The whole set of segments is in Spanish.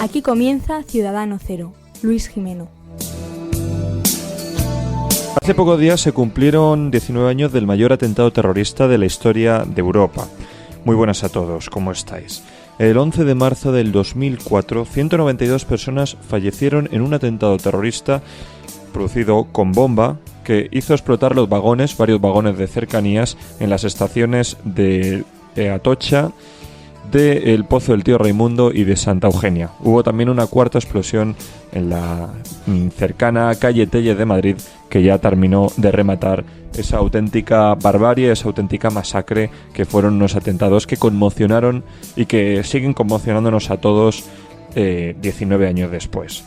Aquí comienza Ciudadano Cero. Luis Jimeno. Hace pocos días se cumplieron 19 años del mayor atentado terrorista de la historia de Europa. Muy buenas a todos, ¿cómo estáis? El 11 de marzo del 2004, 192 personas fallecieron en un atentado terrorista producido con bomba que hizo explotar los vagones, varios vagones de cercanías en las estaciones de Atocha, de El Pozo del Tío Raimundo y de Santa Eugenia. Hubo también una cuarta explosión en la cercana calle Tellez de Madrid, que ya terminó de rematar esa auténtica barbarie, esa auténtica masacre que fueron unos atentados que conmocionaron y que siguen conmocionándonos a todos 19 años después.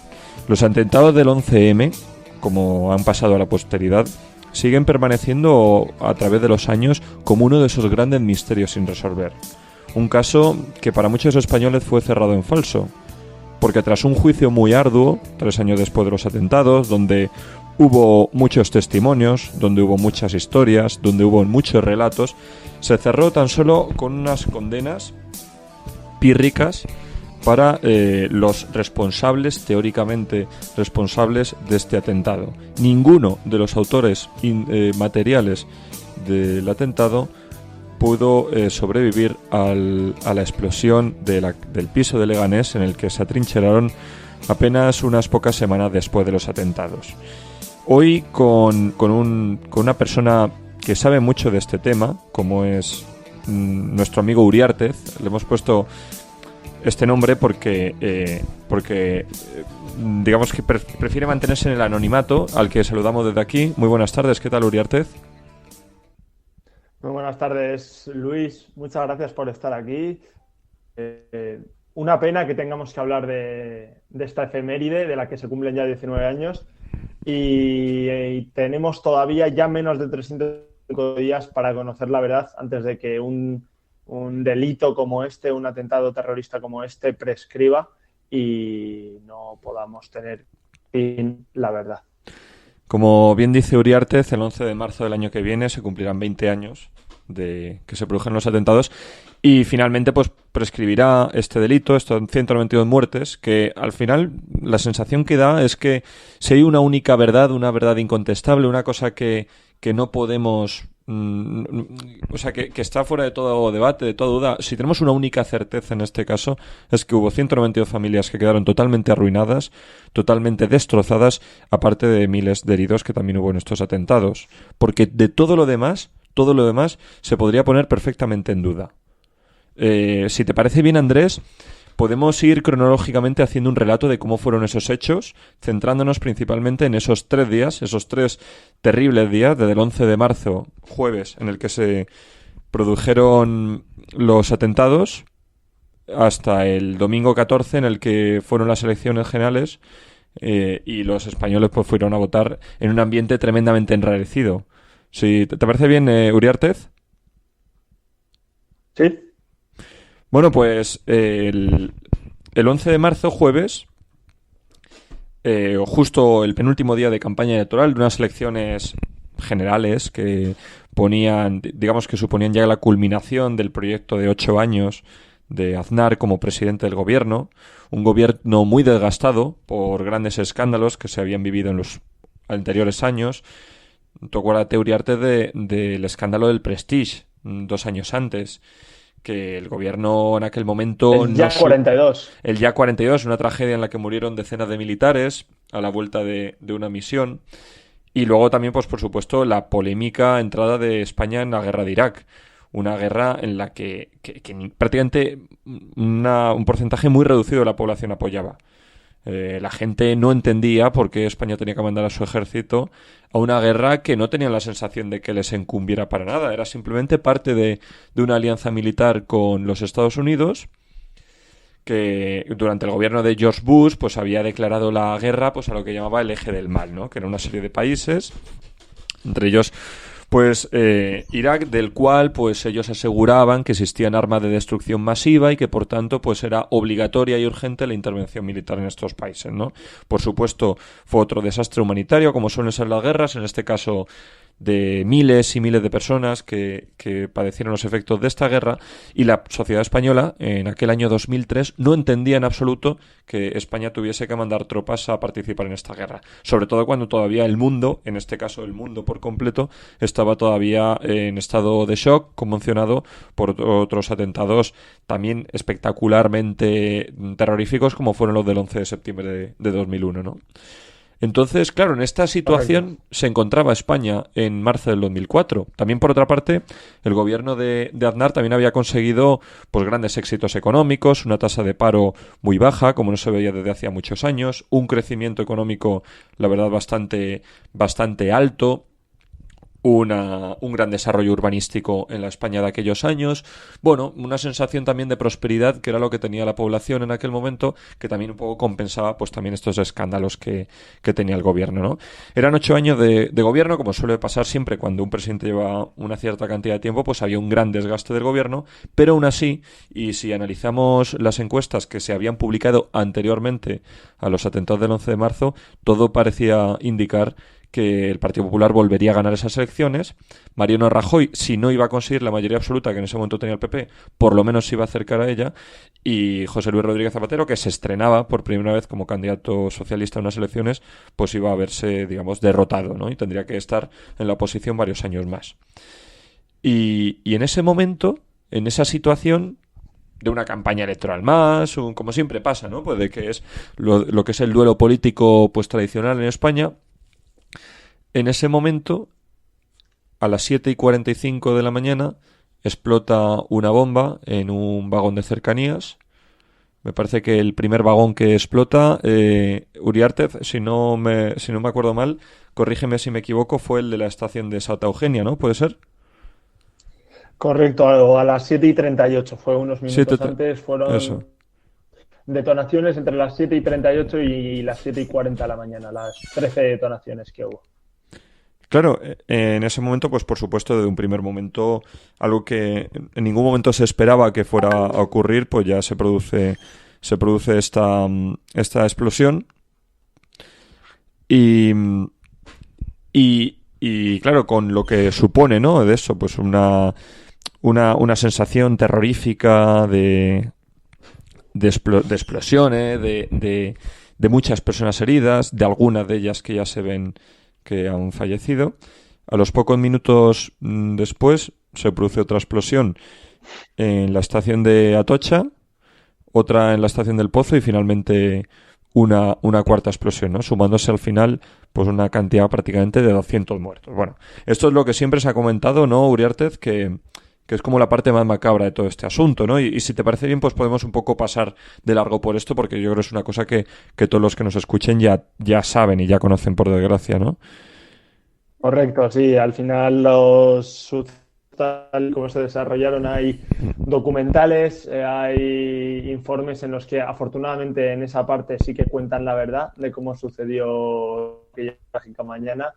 Los atentados del 11M, como han pasado a la posteridad, siguen permaneciendo a través de los años como uno de esos grandes misterios sin resolver. Un caso que para muchos españoles fue cerrado en falso, porque tras un juicio muy arduo, 3 años después de los atentados, donde hubo muchos testimonios, donde hubo muchas historias, donde hubo muchos relatos, se cerró tan solo con unas condenas pírricas para los responsables, teóricamente responsables de este atentado. Ninguno de los autores materiales del atentado pudo sobrevivir a la explosión del piso de Leganés, en el que se atrincheraron apenas unas pocas semanas después de los atentados. Hoy con una persona que sabe mucho de este tema, como es nuestro amigo Uriártez. Le hemos puesto este nombre porque digamos que prefiere mantenerse en el anonimato, al que saludamos desde aquí. Muy buenas tardes, ¿qué tal, Uriártez? Muy buenas tardes, Luis. Muchas gracias por estar aquí. Una pena que tengamos que hablar de esta efeméride de la que se cumplen ya 19 años y tenemos todavía ya menos de 305 días para conocer la verdad antes de que un delito como este, un atentado terrorista como este, prescriba y no podamos tener fin la verdad. Como bien dice Uriártez, el 11 de marzo del año que viene se cumplirán 20 años de que se produjeron los atentados y finalmente pues prescribirá este delito, estos 192 muertes, que al final la sensación que da es que si hay una única verdad, una verdad incontestable, una cosa que no podemos... o sea, que está fuera de todo debate, de toda duda. Si tenemos una única certeza en este caso, es que hubo 192 familias que quedaron totalmente arruinadas, totalmente destrozadas, aparte de miles de heridos que también hubo en estos atentados. Porque de todo lo demás se podría poner perfectamente en duda. Si te parece bien, Andrés, podemos ir cronológicamente haciendo un relato de cómo fueron esos hechos, centrándonos principalmente en esos 3 días, esos 3 terribles días, desde el 11 de marzo, jueves, en el que se produjeron los atentados, hasta el domingo 14, en el que fueron las elecciones generales, y los españoles pues fueron a votar en un ambiente tremendamente enrarecido. Si te parece bien, Uriártez. Sí. Bueno, pues el 11 de marzo, jueves, justo el penúltimo día de campaña electoral de unas elecciones generales que digamos que suponían ya la culminación del proyecto de 8 años de Aznar como presidente del gobierno, un gobierno muy desgastado por grandes escándalos que se habían vivido en los anteriores años. Tú acuérdate, Uriarte, del escándalo del Prestige, 2 años antes, que el gobierno en aquel momento... El Ya 42. El Ya 42, una tragedia en la que murieron decenas de militares a la vuelta de una misión. Y luego también, pues por supuesto, la polémica entrada de España en la guerra de Irak. Una guerra en la que prácticamente un porcentaje muy reducido de la población apoyaba. La gente no entendía por qué España tenía que mandar a su ejército a una guerra que no tenían la sensación de que les incumbiera para nada. Era simplemente parte de una alianza militar con los Estados Unidos, que durante el gobierno de George Bush pues había declarado la guerra pues a lo que llamaba el eje del mal, ¿no? Que era una serie de países, entre ellos pues Irak, del cual pues ellos aseguraban que existían armas de destrucción masiva y que por tanto pues era obligatoria y urgente la intervención militar en estos países, ¿no? Por supuesto fue otro desastre humanitario, como suelen ser las guerras, en este caso de miles y miles de personas que padecieron los efectos de esta guerra, y la sociedad española en aquel año 2003 no entendía en absoluto que España tuviese que mandar tropas a participar en esta guerra, sobre todo cuando todavía el mundo, en este caso el mundo por completo, estaba todavía en estado de shock, conmocionado por otros atentados también espectacularmente terroríficos como fueron los del 11 de septiembre de 2001, ¿no? Entonces, claro, en esta situación se encontraba España en marzo del 2004. También, por otra parte, el gobierno de Aznar también había conseguido pues grandes éxitos económicos, una tasa de paro muy baja, como no se veía desde hacía muchos años, un crecimiento económico, la verdad, bastante alto, un gran desarrollo urbanístico en la España de aquellos años, bueno, una sensación también de prosperidad, que era lo que tenía la población en aquel momento, que también un poco compensaba pues también estos escándalos que tenía el gobierno, ¿no? Eran 8 años de gobierno, como suele pasar siempre cuando un presidente lleva una cierta cantidad de tiempo, pues había un gran desgaste del gobierno, pero aún así, y si analizamos las encuestas que se habían publicado anteriormente a los atentados del 11 de marzo, todo parecía indicar que el Partido Popular volvería a ganar esas elecciones. Mariano Rajoy, si no iba a conseguir la mayoría absoluta que en ese momento tenía el PP, por lo menos se iba a acercar a ella, y José Luis Rodríguez Zapatero, que se estrenaba por primera vez como candidato socialista en unas elecciones, pues iba a verse, digamos, derrotado, ¿no? Y tendría que estar en la oposición varios años más. Y en ese momento, en esa situación de una campaña electoral más, como siempre pasa, ¿no? Pues de que es lo que es el duelo político pues tradicional en España. En ese momento, a las 7:45 de la mañana, explota una bomba en un vagón de cercanías. Me parece que el primer vagón que explota, Uriarte, si no me acuerdo mal, corrígeme si me equivoco, fue el de la estación de Santa Eugenia, ¿no? ¿Puede ser? Correcto, a las 7:38, fue unos minutos antes, fueron eso. Detonaciones entre las 7:38 y las 7:40 de la mañana, las 13 detonaciones que hubo. Claro, en ese momento, pues por supuesto, desde un primer momento, algo que en ningún momento se esperaba que fuera a ocurrir, pues ya se produce esta explosión. Y claro, con lo que supone, ¿no? De eso, pues una sensación terrorífica de explosiones, de muchas personas heridas, de algunas de ellas que ya se ven que han fallecido. A los pocos minutos después se produce otra explosión en la estación de Atocha, otra en la estación del Pozo y finalmente una cuarta explosión, ¿no? Sumándose al final pues una cantidad prácticamente de 200 muertos. Bueno, esto es lo que siempre se ha comentado, ¿no, Uriarte? Que es como la parte más macabra de todo este asunto, ¿no? Y si te parece bien, pues podemos un poco pasar de largo por esto, porque yo creo que es una cosa que todos los que nos escuchen ya saben y ya conocen, por desgracia, ¿no? Correcto, sí. Al final los tal como se desarrollaron hay documentales, hay informes en los que afortunadamente en esa parte sí que cuentan la verdad de cómo sucedió aquella trágica mañana.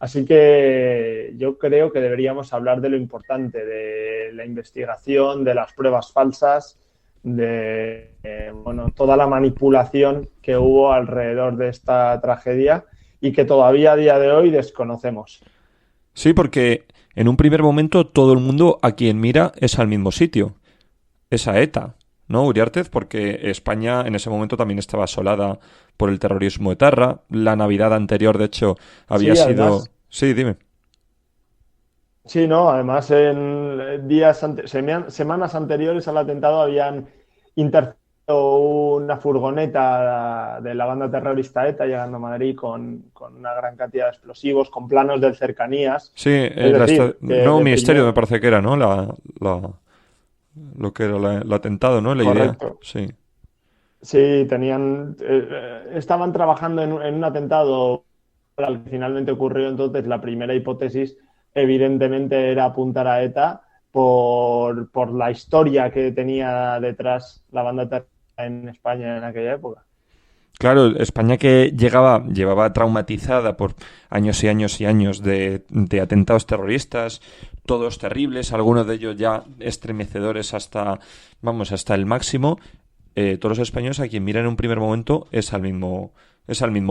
Así que yo creo que deberíamos hablar de lo importante, de la investigación, de las pruebas falsas, de toda la manipulación que hubo alrededor de esta tragedia y que todavía a día de hoy desconocemos. Sí, porque en un primer momento todo el mundo a quien mira es al mismo sitio, es a ETA, ¿no, Uriarte? Porque España en ese momento también estaba asolada por el terrorismo etarra. La Navidad anterior, de hecho, había sido... Además... Sí, dime. Sí, no, además en semanas anteriores al atentado habían interceptado una furgoneta de la banda terrorista ETA llegando a Madrid con una gran cantidad de explosivos, con planos de cercanías. Sí, Ministerio me parece que era, ¿no? Lo que era el atentado, ¿no? La Correcto. idea. Sí. Sí, estaban trabajando en un atentado al que finalmente ocurrió. Entonces la primera hipótesis evidentemente era apuntar a ETA por la historia que tenía detrás la banda terrorista en España en aquella época. Claro, España que llevaba traumatizada por años y años y años de atentados terroristas, todos terribles, algunos de ellos ya estremecedores hasta el máximo. Todos los españoles a quien miran en un primer momento es al mismo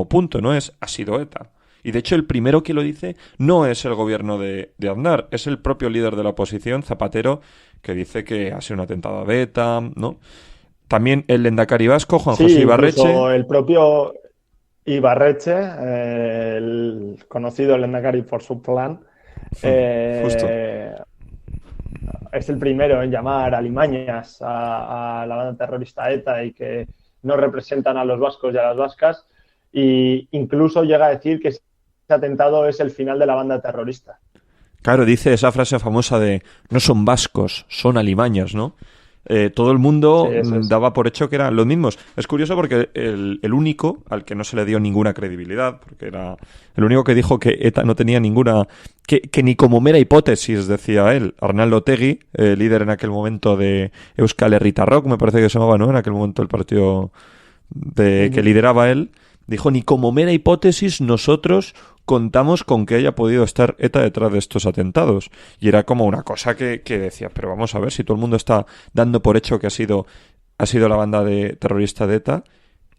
punto, ¿no? Ha sido ETA. Y de hecho el primero que lo dice no es el gobierno de Aznar, es el propio líder de la oposición, Zapatero, que dice que ha sido un atentado de ETA, ¿no? También el lehendakari vasco, Juan Sí, José Ibarretxe. incluso el propio Ibarretxe, el conocido lehendakari por su plan, Justo. es el primero en llamar alimañas a la banda terrorista ETA y que no representan a los vascos y a las vascas, e incluso llega a decir que ese atentado es el final de la banda terrorista. Claro, dice esa frase famosa de no son vascos, son alimañas, ¿no? Todo el mundo Sí, eso es. daba por hecho que eran los mismos. Es curioso porque el único al que no se le dio ninguna credibilidad, porque era el único que dijo que ETA no tenía ninguna... Que ni como mera hipótesis, decía él, Arnaldo Otegi, líder en aquel momento de Euskal Herritarrok, me parece que se llamaba, ¿no? En aquel momento el partido que lideraba él, dijo, ni como mera hipótesis nosotros contamos con que haya podido estar ETA detrás de estos atentados. Y era como una cosa que decía, pero vamos a ver, si todo el mundo está dando por hecho que ha sido la banda terrorista de ETA,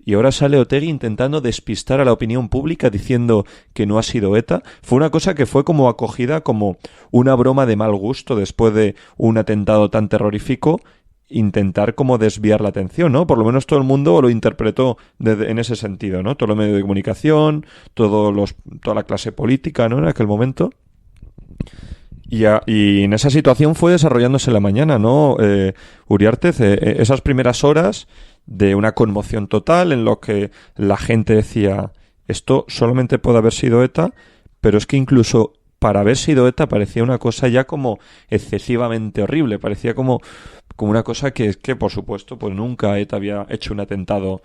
y ahora sale Otegi intentando despistar a la opinión pública diciendo que no ha sido ETA. Fue una cosa que fue como acogida como una broma de mal gusto después de un atentado tan terrorífico, intentar como desviar la atención, ¿no? Por lo menos todo el mundo lo interpretó en ese sentido, ¿no? Todo los medios de comunicación, toda la clase política, ¿no? En aquel momento. Y en esa situación fue desarrollándose la mañana, ¿no? Uriarte, esas primeras horas de una conmoción total en lo que la gente decía, esto solamente puede haber sido ETA, pero es que incluso para haber sido ETA parecía una cosa ya como excesivamente horrible, parecía como una cosa que por supuesto pues nunca ETA había hecho un atentado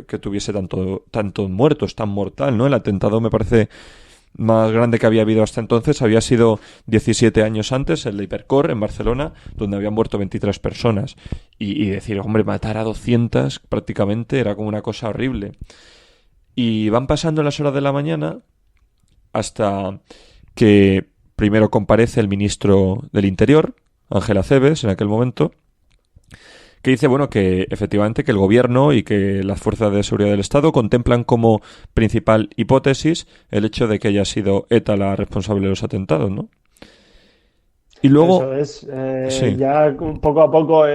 que tuviese tantos muertos, tan mortal, ¿no? El atentado me parece más grande que había habido hasta entonces había sido 17 años antes, el de Hipercor en Barcelona, donde habían muerto 23 personas. Y decir, hombre, matar a 200 prácticamente era como una cosa horrible. Y van pasando las horas de la mañana hasta que primero comparece el ministro del Interior, Ángel Acebes, en aquel momento, que dice, bueno, que efectivamente que el gobierno y que las fuerzas de seguridad del Estado contemplan como principal hipótesis el hecho de que haya sido ETA la responsable de los atentados, ¿no? Y luego... Eso es, sí. ya poco a poco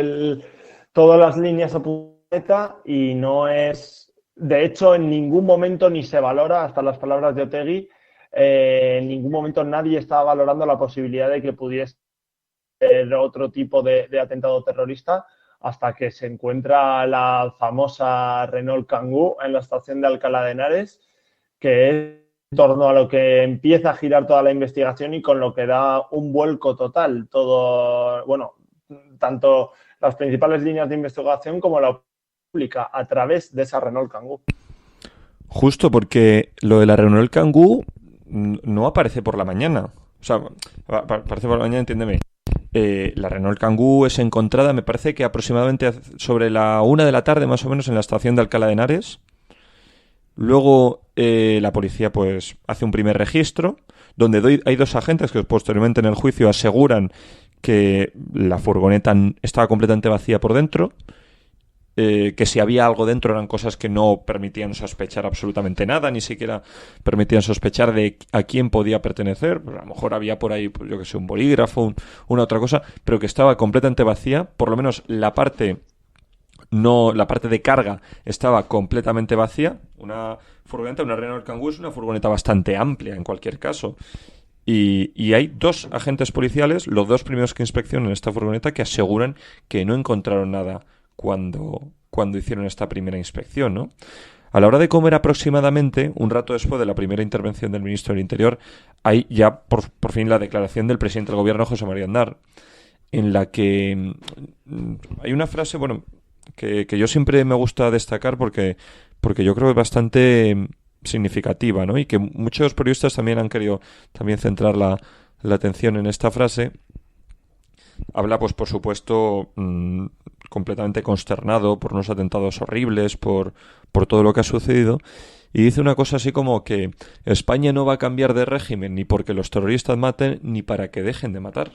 todas las líneas apuntan a ETA y no es... De hecho, en ningún momento ni se valora, hasta las palabras de Otegi, en ningún momento nadie estaba valorando la posibilidad de que pudiese ser otro tipo de atentado terrorista, hasta que se encuentra la famosa Renault Kangoo en la estación de Alcalá de Henares, que es en torno a lo que empieza a girar toda la investigación y con lo que da un vuelco total. Todo, bueno, tanto las principales líneas de investigación como la pública a través de esa Renault Kangoo. Justo porque lo de la Renault Kangoo no aparece por la mañana. O sea, aparece por la mañana, entiéndeme. La Renault Kangoo es encontrada, me parece que aproximadamente sobre la 1 de la tarde, más o menos, en la estación de Alcalá de Henares. Luego la policía pues hace un primer registro, donde hay dos agentes que posteriormente en el juicio aseguran que la furgoneta estaba completamente vacía por dentro, que si había algo dentro eran cosas que no permitían sospechar absolutamente nada, ni siquiera permitían sospechar de a quién podía pertenecer. Pues a lo mejor había por ahí, pues yo que sé, un bolígrafo, una otra cosa, pero que estaba completamente vacía. Por lo menos la parte de carga estaba completamente vacía. Una furgoneta, una Renault Kangoo es una furgoneta bastante amplia en cualquier caso. Y hay dos agentes policiales, los dos primeros que inspeccionan esta furgoneta, que aseguran que no encontraron nada cuando hicieron esta primera inspección, ¿no? A la hora de comer aproximadamente, un rato después de la primera intervención del ministro del Interior, hay ya por fin la declaración del presidente del gobierno, José María Aznar, en la que hay una frase, bueno, que yo siempre me gusta destacar porque yo creo que es bastante significativa, ¿no? Y que muchos periodistas también han querido también centrar la atención en esta frase. Habla, pues por supuesto, completamente consternado por unos atentados horribles, por todo lo que ha sucedido, y dice una cosa así como que España no va a cambiar de régimen ni porque los terroristas maten, ni para que dejen de matar.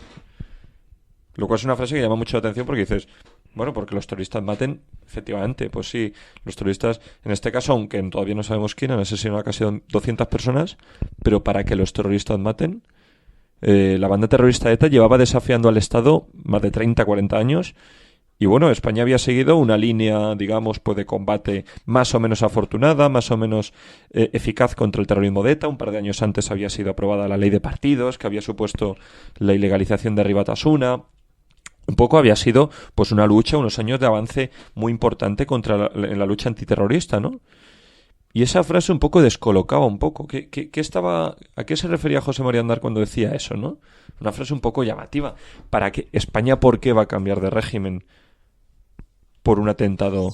Lo cual es una frase que llama mucho la atención porque dices, Bueno, porque los terroristas maten, efectivamente, pues sí, los terroristas, en este caso, aunque todavía no sabemos quién, han asesinado a casi 200 personas, pero para que los terroristas maten, la banda terrorista ETA llevaba desafiando al Estado más de 30, 40 años. Y bueno, España había seguido una línea, digamos, pues de combate más o menos afortunada, más o menos eficaz contra el terrorismo de ETA. Un par de años antes había sido aprobada la ley de partidos, que había supuesto la ilegalización de Ribatasuna. Un poco había sido pues una lucha, unos años de avance muy importante en la lucha antiterrorista, ¿no? Y esa frase un poco descolocaba un poco. ¿A qué se refería José María Aznar cuando decía eso, no? Una frase un poco llamativa. ¿Para qué? ¿España por qué va a cambiar de régimen por un atentado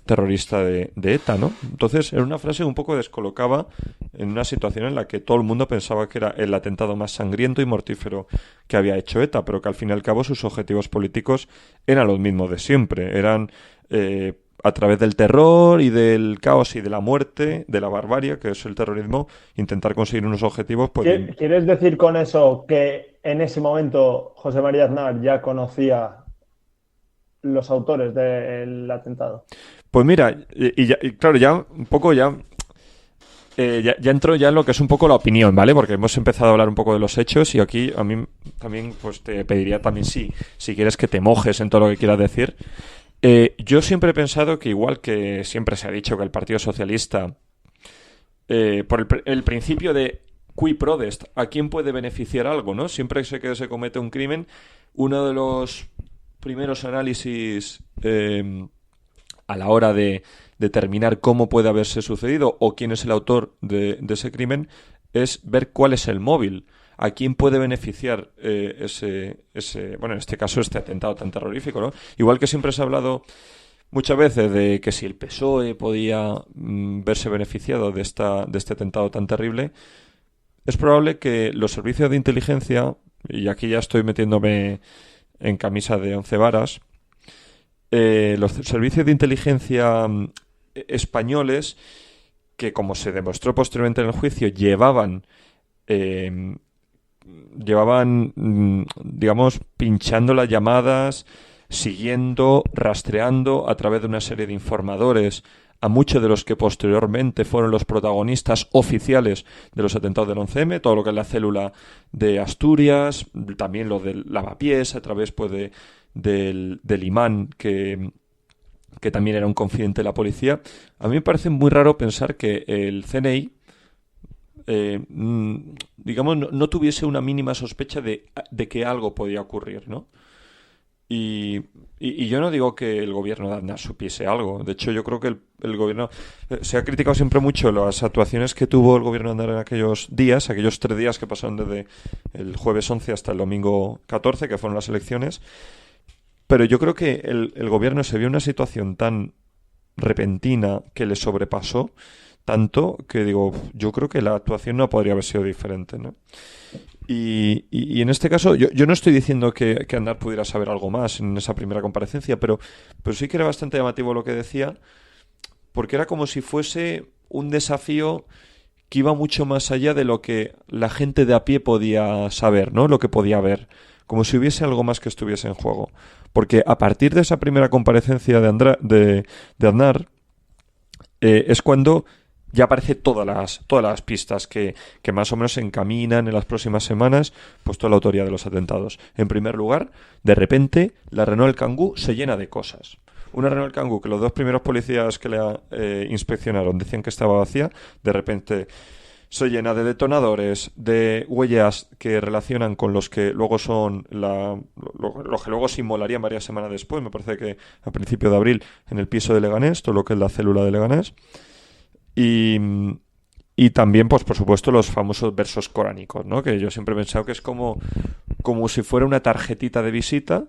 terrorista de ETA, ¿no? Entonces era una frase un poco descolocaba en una situación en la que todo el mundo pensaba que era el atentado más sangriento y mortífero que había hecho ETA, pero que al fin y al cabo sus objetivos políticos eran los mismos de siempre. Eran a través del terror y del caos y de la muerte, de la barbarie, que es el terrorismo, intentar conseguir unos objetivos. Pues, ¿Quieres decir con eso que en ese momento José María Aznar ya conocía los autores del atentado? Pues mira, claro, ya un poco ya entro ya en lo que es un poco la opinión, ¿vale? Porque hemos empezado a hablar un poco de los hechos y aquí a mí también pues te pediría también si quieres que te mojes en todo lo que quieras decir. Yo siempre he pensado que igual que siempre se ha dicho que el Partido Socialista, por el principio de qui prodest, ¿a quién puede beneficiar algo, no? Siempre que se comete un crimen, uno de los primeros análisis a la hora de determinar cómo puede haberse sucedido o quién es el autor de ese crimen es ver cuál es el móvil. ¿A quién puede beneficiar bueno, en este caso, este atentado tan terrorífico, ¿no? Igual que siempre se ha hablado muchas veces de que si el PSOE podía verse beneficiado de este atentado tan terrible, es probable que los servicios de inteligencia, y aquí ya estoy metiéndome en camisa de 11 varas, los servicios de inteligencia españoles, que como se demostró posteriormente en el juicio, llevaban, digamos, pinchando las llamadas, siguiendo, rastreando a través de una serie de informadores a muchos de los que posteriormente fueron los protagonistas oficiales de los atentados del 11M, todo lo que es la célula de Asturias, también lo del lavapiés, a través pues del imán que también era un confidente de la policía. A mí me parece muy raro pensar que el CNI digamos, no tuviese una mínima sospecha de que algo podía ocurrir, ¿no? Y yo no digo que el gobierno de Aznar supiese algo. De hecho, yo creo que el gobierno... se ha criticado siempre mucho las actuaciones que tuvo el gobierno de Aznar en aquellos días, aquellos 3 días que pasaron desde el jueves 11 hasta el domingo 14, que fueron las elecciones. Pero yo creo que el gobierno se vio en una situación tan repentina que le sobrepasó tanto que digo, yo creo que la actuación no podría haber sido diferente, ¿no? Y en este caso, yo no estoy diciendo que Aznar pudiera saber algo más en esa primera comparecencia, pero sí que era bastante llamativo lo que decía, porque era como si fuese un desafío que iba mucho más allá de lo que la gente de a pie podía saber, ¿no? Lo que podía ver, como si hubiese algo más que estuviese en juego. Porque a partir de esa primera comparecencia de Aznar, es cuando ya aparece todas las pistas que más o menos se encaminan en las próximas semanas, pues toda la autoría de los atentados. En primer lugar, de repente, la Renault Kangoo se llena de cosas. Una Renault Kangoo que los 2 primeros policías que la inspeccionaron decían que estaba vacía, de repente se llena de detonadores, de huellas que relacionan con los que luego son los que luego se inmolarían varias semanas después, me parece que a principios de abril, en el piso de Leganés, todo lo que es la célula de Leganés. Y también, pues por supuesto, los famosos versos coránicos, ¿no? Que yo siempre he pensado que es como si fuera una tarjetita de visita,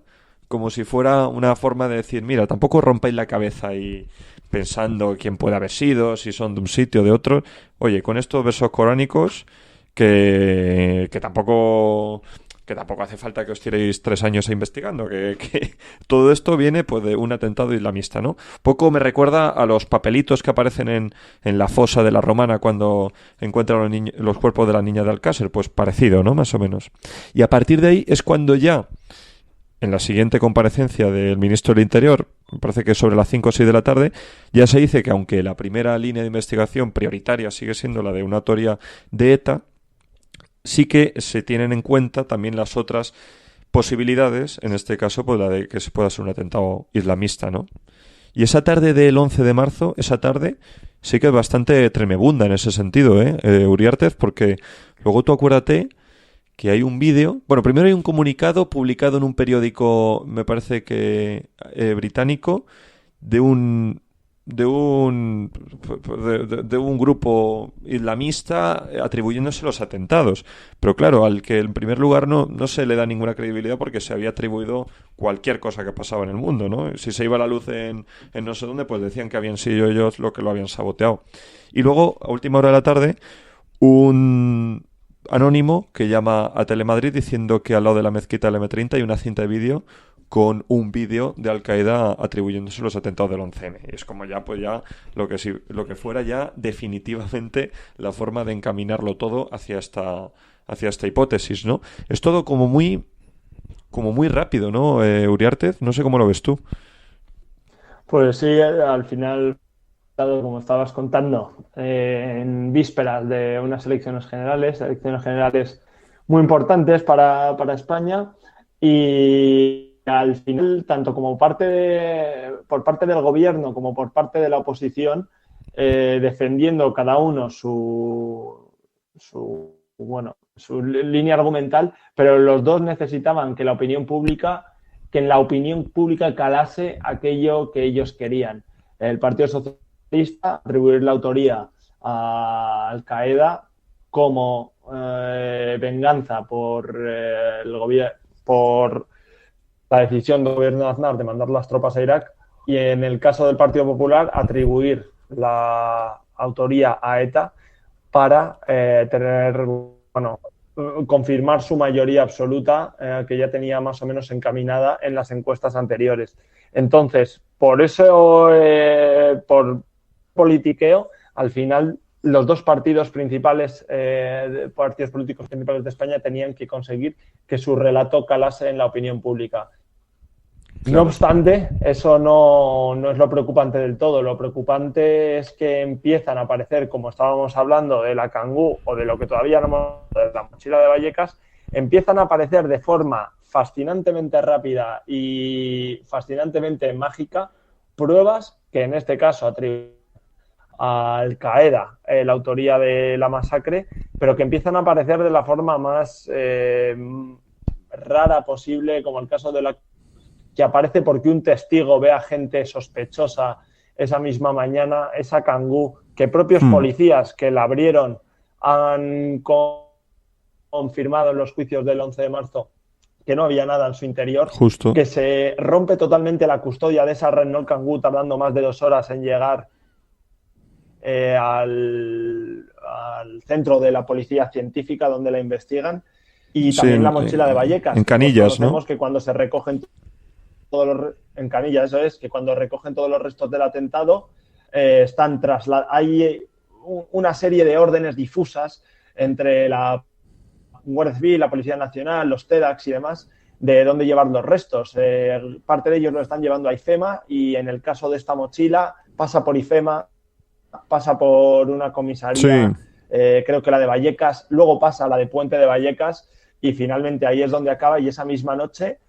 como si fuera una forma de decir, mira, tampoco rompáis la cabeza ahí pensando quién puede haber sido, si son de un sitio o de otro. Oye, con estos versos coránicos que tampoco hace falta que os tiréis 3 años investigando, que todo esto viene pues de un atentado islamista, ¿no? Poco me recuerda a los papelitos que aparecen en la fosa de la Romana cuando encuentran los cuerpos de la niña de Alcácer, pues parecido, ¿no? Más o menos. Y a partir de ahí es cuando ya en la siguiente comparecencia del ministro del Interior, me parece que sobre las 5 o 6 de la tarde, ya se dice que aunque la primera línea de investigación prioritaria sigue siendo la de una autoría de ETA, sí que se tienen en cuenta también las otras posibilidades, en este caso pues la de que se pueda ser un atentado islamista, ¿no? Y esa tarde del 11 de marzo, esa tarde sí que es bastante tremebunda en ese sentido, Uriártez, porque luego tú acuérdate que hay un vídeo. Bueno, primero hay un comunicado publicado en un periódico, me parece que británico, de un grupo islamista atribuyéndose los atentados. Pero claro, al que en primer lugar no se le da ninguna credibilidad porque se había atribuido cualquier cosa que pasaba en el mundo, ¿no? Si se iba la luz en no sé dónde, pues decían que habían sido ellos los que lo habían saboteado. Y luego, a última hora de la tarde, un anónimo que llama a Telemadrid diciendo que al lado de la mezquita del M30 hay una cinta de vídeo con un vídeo de Al Qaeda atribuyéndose los atentados del 11M. Y es como ya, pues ya, lo que fuera ya definitivamente la forma de encaminarlo todo hacia esta hipótesis, ¿no? Es todo como muy rápido, ¿no, Uriártez? No sé cómo lo ves tú. Pues sí, al final, como estabas contando, en vísperas de unas elecciones generales muy importantes para España, y al final, tanto como por parte del gobierno como por parte de la oposición, defendiendo cada uno su línea argumental, pero los dos necesitaban que en la opinión pública calase aquello que ellos querían. El Partido Socialista atribuir la autoría a Al Qaeda como venganza por la decisión del gobierno de Aznar de mandar las tropas a Irak, y en el caso del Partido Popular atribuir la autoría a ETA para confirmar su mayoría absoluta, que ya tenía más o menos encaminada en las encuestas anteriores. Entonces, por eso, por politiqueo, al final los dos partidos políticos principales de España tenían que conseguir que su relato calase en la opinión pública. Claro. No obstante, eso no es lo preocupante del todo. Lo preocupante es que empiezan a aparecer, como estábamos hablando de la Kangoo o de lo que todavía no, de la mochila de Vallecas, empiezan a aparecer de forma fascinantemente rápida y fascinantemente mágica pruebas que en este caso atribuyen a Al Qaeda la autoría de la masacre, pero que empiezan a aparecer de la forma más rara posible, como el caso de la que aparece porque un testigo ve a gente sospechosa esa misma mañana, esa Kangoo, que propios policías que la abrieron han confirmado en los juicios del 11 de marzo que no había nada en su interior. Justo. Que se rompe totalmente la custodia de esa Renault Kangoo, tardando más de 2 horas en llegar al centro de la policía científica donde la investigan, y también la mochila de Vallecas. En Canillas, ¿no? Que cuando se recogen en Canillas, eso es, que cuando recogen todos los restos del atentado, hay una serie de órdenes difusas entre la Guardia Civil, la Policía Nacional, los TEDx y demás, de dónde llevar los restos. Parte de ellos lo están llevando a IFEMA, y en el caso de esta mochila pasa por IFEMA, pasa por una comisaría, sí. Creo que la de Vallecas, luego pasa a la de Puente de Vallecas, y finalmente ahí es donde acaba. Y esa misma noche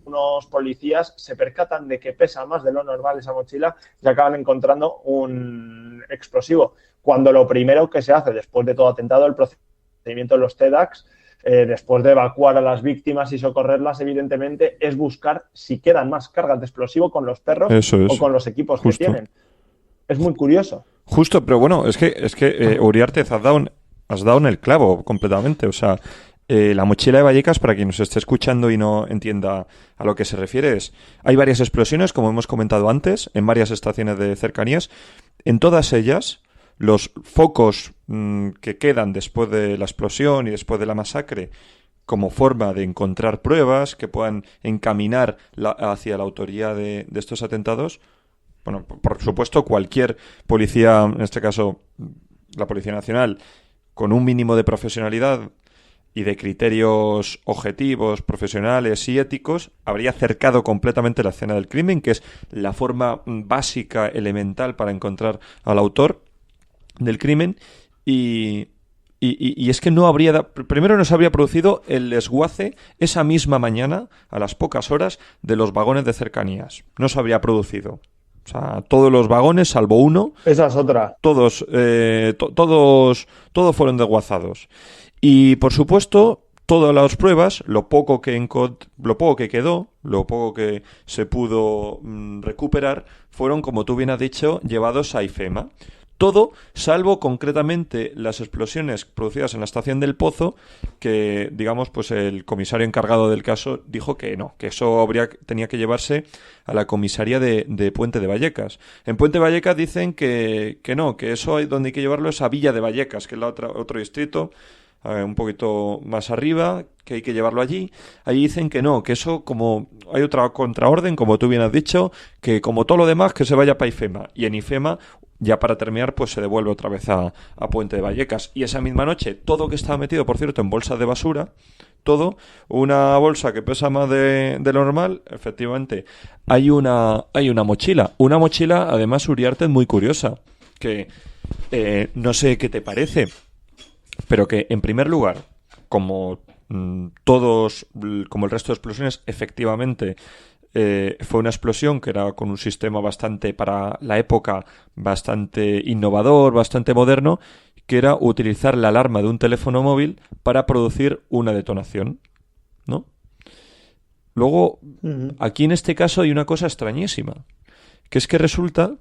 unos policías se percatan de que pesa más de lo normal esa mochila y acaban encontrando un explosivo, cuando lo primero que se hace después de todo atentado, el procedimiento de los TEDx, después de evacuar a las víctimas y socorrerlas, evidentemente, es buscar si quedan más cargas de explosivo con los perros o con los equipos que tienen. Es muy curioso. Justo, pero bueno, es que Uriártez, has dado en el clavo completamente. O sea, la mochila de Vallecas, para quien nos esté escuchando y no entienda a lo que se refiere, hay varias explosiones, como hemos comentado antes, en varias estaciones de cercanías. En todas ellas, los focos que quedan después de la explosión y después de la masacre, como forma de encontrar pruebas que puedan encaminar hacia la autoría de estos atentados. Bueno, por supuesto, cualquier policía, en este caso la Policía Nacional, con un mínimo de profesionalidad, y de criterios objetivos, profesionales y éticos, habría cercado completamente la escena del crimen, que es la forma básica, elemental para encontrar al autor del crimen, y es que no habría... Primero no se habría producido el desguace esa misma mañana, a las pocas horas, de los vagones de cercanías. No se habría producido. O sea, todos los vagones, salvo uno... Esa es otra. Todos fueron desguazados. Y, por supuesto, todas las pruebas, lo poco que quedó, lo poco que se pudo recuperar, fueron, como tú bien has dicho, llevados a IFEMA. Todo, salvo concretamente las explosiones producidas en la estación del Pozo, que, digamos, pues el comisario encargado del caso dijo que no, que eso tenía que llevarse a la comisaría de Puente de Vallecas. En Puente de Vallecas dicen que no, que eso donde hay que llevarlo es a Villa de Vallecas, que es otro distrito, un poquito más arriba, que hay que llevarlo allí. Allí dicen que no, que eso, como hay otra contraorden, como tú bien has dicho, que como todo lo demás, que se vaya para IFEMA. Y en IFEMA, ya para terminar, pues se devuelve otra vez a Puente de Vallecas. Y esa misma noche, todo que estaba metido, por cierto, en bolsas de basura, todo, una bolsa que pesa más de lo normal, efectivamente, hay una mochila. Una mochila, además, Uriarte, muy curiosa, que no sé qué te parece, pero que, en primer lugar, como como el resto de explosiones, efectivamente, fue una explosión que era con un sistema bastante, para la época, bastante innovador, bastante moderno, que era utilizar la alarma de un teléfono móvil para producir una detonación, ¿no? Luego, aquí en este caso hay una cosa extrañísima, que es que resulta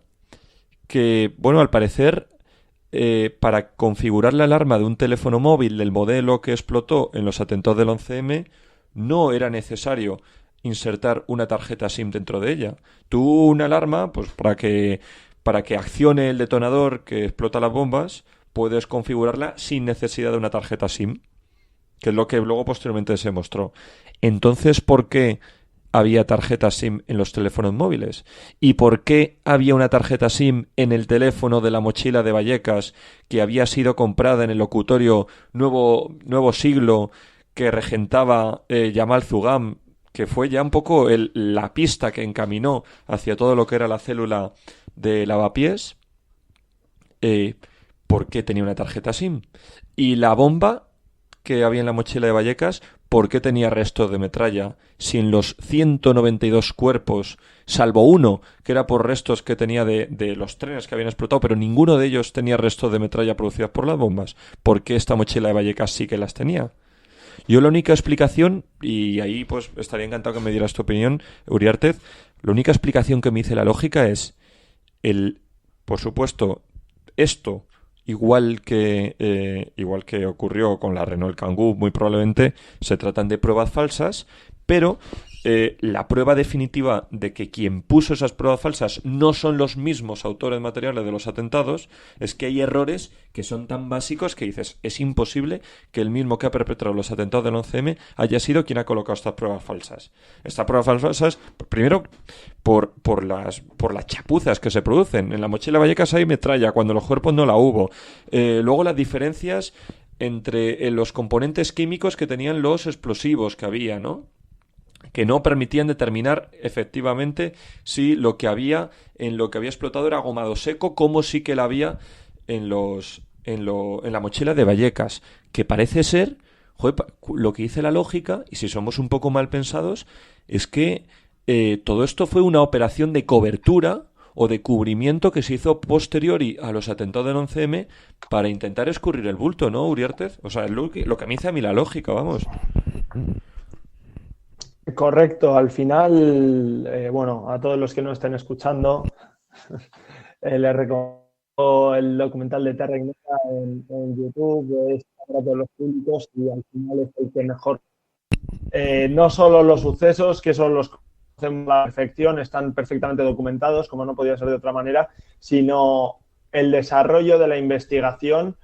que, bueno, al parecer, para configurar la alarma de un teléfono móvil del modelo que explotó en los atentados del 11M, no era necesario insertar una tarjeta SIM dentro de ella. Tú una alarma, pues para que accione el detonador que explota las bombas, puedes configurarla sin necesidad de una tarjeta SIM, que es lo que luego posteriormente se mostró. Entonces, ¿por qué había tarjeta SIM en los teléfonos móviles? ¿Y por qué había una tarjeta SIM en el teléfono de la mochila de Vallecas que había sido comprada en el locutorio Nuevo Siglo que regentaba Yamal Zugam, que fue ya un poco la pista que encaminó hacia todo lo que era la célula de Lavapiés? ¿Por qué tenía una tarjeta SIM? Y la bomba que había en la mochila de Vallecas, ¿por qué tenía restos de metralla? Si en los 192 cuerpos, salvo uno, que era por restos que tenía de los trenes que habían explotado, pero ninguno de ellos tenía restos de metralla producidas por las bombas, ¿por qué esta mochila de Vallecas sí que las tenía? Yo la única explicación, y ahí pues estaría encantado que me dieras tu opinión, Uriarte, la única explicación que me dice la lógica es por supuesto, esto, igual que ocurrió con la Renault Kangoo, muy probablemente se tratan de pruebas falsas, pero la prueba definitiva de que quien puso esas pruebas falsas no son los mismos autores materiales de los atentados es que hay errores que son tan básicos que dices, es imposible que el mismo que ha perpetrado los atentados del 11M haya sido quien ha colocado estas pruebas falsas. Estas pruebas falsas, primero, por las chapuzas que se producen. En la mochila de Vallecas hay metralla, cuando los cuerpos no la hubo. Luego las diferencias entre los componentes químicos que tenían los explosivos que había, ¿no? Que no permitían determinar efectivamente si lo que había explotado era gomado seco, como sí que la había en la mochila de Vallecas, que parece ser, joder, lo que dice la lógica, y si somos un poco mal pensados, es que todo esto fue una operación de cobertura o de cubrimiento que se hizo posteriori a los atentados del 11M para intentar escurrir el bulto, ¿no, Uriarte? O sea, lo que me dice a mí la lógica, vamos. Correcto, al final, bueno, a todos los que no estén escuchando, les recomiendo el documental de Terra Ignota en YouTube, es para todos los públicos y al final es el que mejor. No solo los sucesos, que son los que conocemos a la perfección, están perfectamente documentados, como no podía ser de otra manera, sino el desarrollo de la investigación,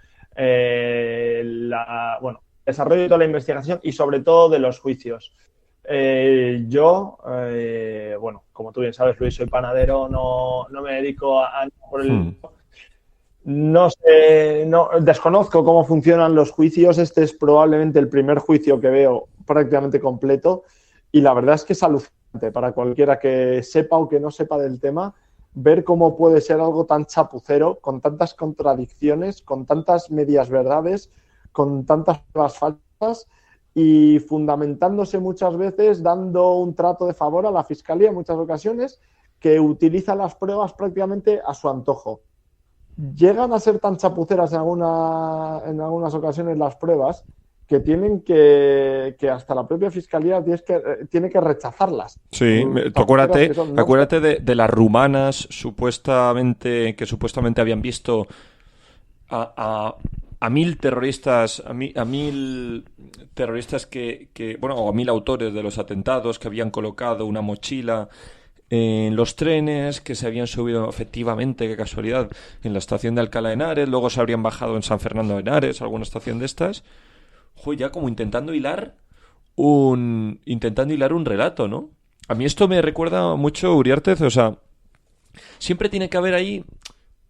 desarrollo de toda la investigación y sobre todo de los juicios. Bueno, como tú bien sabes, Luis, soy panadero, no me dedico a por el... No sé, no, desconozco cómo funcionan los juicios. Este es probablemente el primer juicio que veo prácticamente completo y la verdad es que es alucinante para cualquiera que sepa o que no sepa del tema ver cómo puede ser algo tan chapucero, con tantas contradicciones, con tantas medias verdades, con tantas pruebas falsas y fundamentándose muchas veces dando un trato de favor a la Fiscalía en muchas ocasiones que utiliza las pruebas prácticamente a su antojo. Llegan a ser tan chapuceras en algunas ocasiones las pruebas que tienen que hasta la propia Fiscalía tiene que rechazarlas. Sí, acuérdate de las rumanas que supuestamente habían visto a 1000 terroristas, a mil terroristas o a 1000 autores de los atentados que habían colocado una mochila en los trenes, que se habían subido efectivamente, qué casualidad, en la estación de Alcalá de Henares, luego se habrían bajado en San Fernando de Henares, alguna estación de estas. Ya como intentando hilar un relato, ¿no? A mí esto me recuerda mucho, Uriarte, o sea, siempre tiene que haber ahí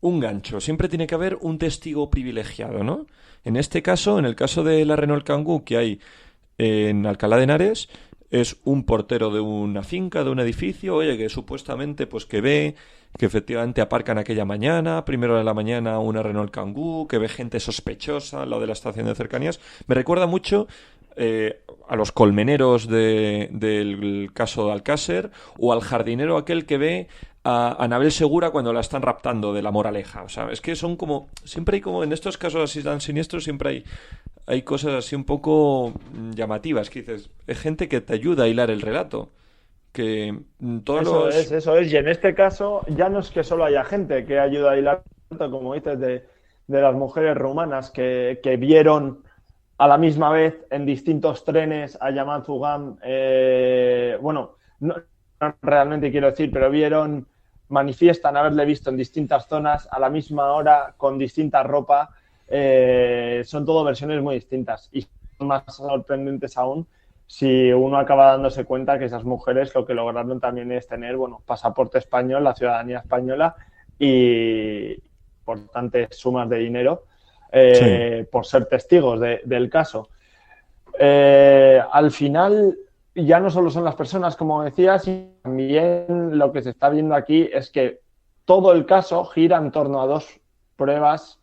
un gancho, siempre tiene que haber un testigo privilegiado, ¿no? En este caso, en el caso de la Renault Kangoo que hay en Alcalá de Henares, es un portero de una finca, de un edificio, oye, que supuestamente, pues que ve que efectivamente aparcan aquella mañana, primero de la mañana una Renault Kangoo, que ve gente sospechosa al lado de la estación de cercanías. Me recuerda mucho a los colmeneros del caso de Alcácer o al jardinero aquel que ve a Anabel Segura cuando la están raptando de La Moraleja. O sea, es que son como... Siempre hay como... En estos casos así tan siniestros siempre hay cosas así un poco llamativas, que dices, es gente que te ayuda a hilar el relato. Que Eso es. Y en este caso ya no es que solo haya gente que ayuda a hilar, como dices, de las mujeres rumanas que vieron a la misma vez en distintos trenes a Yaman Zugam, no realmente quiero decir, pero manifiestan haberle visto en distintas zonas a la misma hora, con distinta ropa. Son todo versiones muy distintas y son más sorprendentes aún si uno acaba dándose cuenta que esas mujeres lo que lograron también es tener, pasaporte español, la ciudadanía española y importantes sumas de dinero por ser testigos del caso. Al final ya no solo son las personas, como decías, y también lo que se está viendo aquí es que todo el caso gira en torno a dos pruebas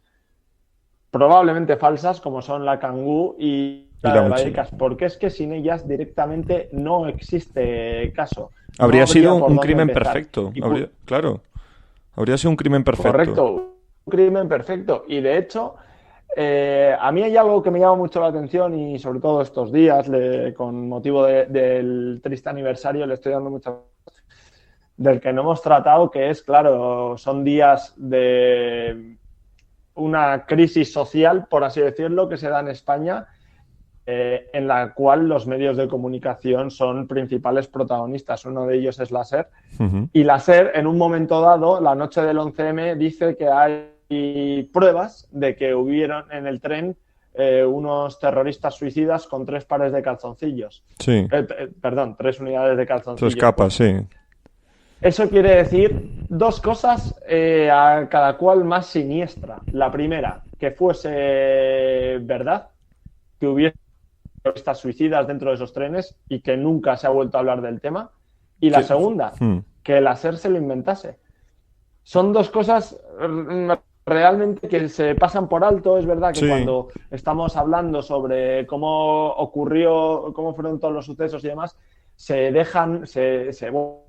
probablemente falsas, como son la Kangoo y la de Vallecas, porque es que sin ellas directamente no existe caso. Habría sido un crimen perfecto. Habría sido un crimen perfecto. Correcto, un crimen perfecto. Y de hecho, a mí hay algo que me llama mucho la atención y sobre todo estos días, con motivo del triste aniversario, le estoy dando mucha del que no hemos tratado, que es, claro, son días de una crisis social, por así decirlo, que se da en España, en la cual los medios de comunicación son principales protagonistas. Uno de ellos es la SER. Uh-huh. Y la SER, en un momento dado, la noche del 11M, dice que hay pruebas de que hubieron en el tren unos terroristas suicidas con 3 pares de calzoncillos. Sí. 3 unidades de calzoncillos. 3 capas, sí. Eso quiere decir 2 cosas, a cada cual más siniestra. La primera, que fuese verdad, que hubiese terroristas suicidas dentro de esos trenes y que nunca se ha vuelto a hablar del tema. Y la segunda, que la SER se lo inventase. Son 2 cosas realmente que se pasan por alto. Es verdad que cuando estamos hablando sobre cómo fueron todos los sucesos y demás, se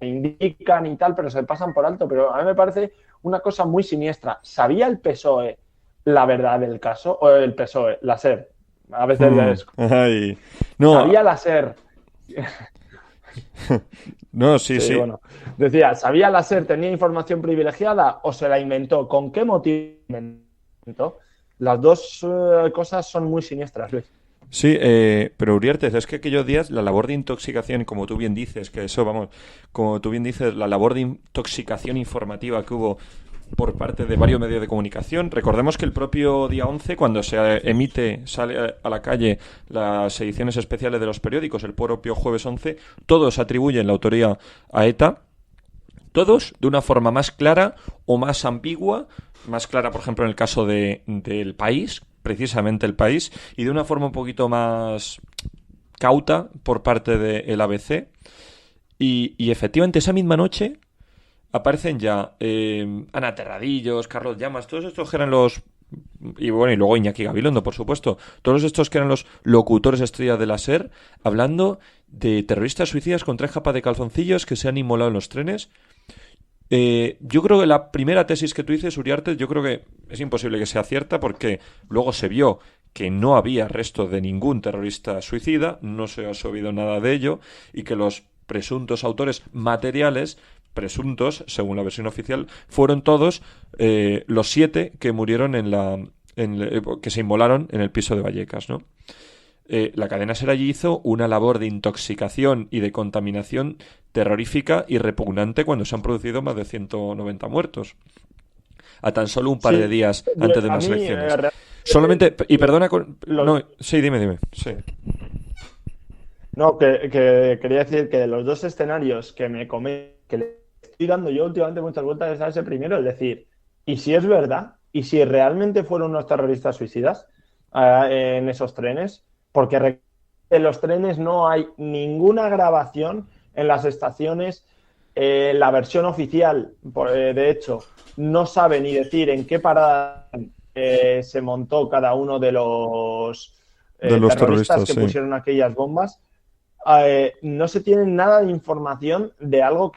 indican y tal, pero se pasan por alto. Pero a mí me parece una cosa muy siniestra. ¿Sabía el PSOE la verdad del caso? O el PSOE, la SER. A veces ¿Sabía la SER? No, sí. Bueno, decía, ¿sabía la SER, tenía información privilegiada o se la inventó? ¿Con qué motivo inventó? Las 2 cosas son muy siniestras, Luis. Sí, pero Uriarte, es que aquellos días la labor de intoxicación, como tú bien dices, la labor de intoxicación informativa que hubo por parte de varios medios de comunicación. Recordemos que el propio día 11, cuando sale a la calle las ediciones especiales de los periódicos, el propio jueves 11, todos atribuyen la autoría a ETA, todos de una forma más clara o más ambigua, más clara, por ejemplo, en el caso del País, precisamente El País, y de una forma un poquito más cauta por parte del ABC. Y efectivamente esa misma noche aparecen ya Ana Terradillos, Carlos Llamas, todos estos que eran los... Y bueno, y luego Iñaki Gabilondo, por supuesto. Todos estos que eran los locutores estrellas de la SER, hablando de terroristas suicidas con 3 capas de calzoncillos que se han inmolado en los trenes. Yo creo que la primera tesis que tú dices, Uriarte, yo creo que es imposible que sea cierta porque luego se vio que no había restos de ningún terrorista suicida, no se ha sabido nada de ello, y que los presuntos autores materiales, presuntos, según la versión oficial, fueron todos los 7 que murieron que se inmolaron en el piso de Vallecas, ¿no? La cadena SER allí hizo una labor de intoxicación y de contaminación terrorífica y repugnante cuando se han producido más de 190 muertos. A tan solo un par de días antes de unas elecciones. Solamente, y perdona... No, sí, dime. Sí. No, que quería decir que de los dos escenarios que que le estoy dando yo últimamente muchas vueltas es a ese primero, es decir, ¿y si es verdad? ¿Y si realmente fueron unos terroristas suicidas en esos trenes? Porque en los trenes no hay ninguna grabación en las estaciones. La versión oficial, de hecho, no sabe ni decir en qué parada se montó cada uno de los terroristas que pusieron aquellas bombas. No se tiene nada de información de algo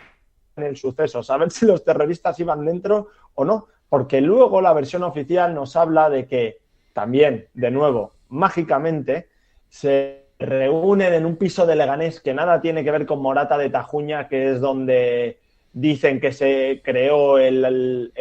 en el suceso, saber si los terroristas iban dentro o no, porque luego la versión oficial nos habla de que también, de nuevo, mágicamente, se reúnen en un piso de Leganés que nada tiene que ver con Morata de Tajuña, que es donde dicen que se creó el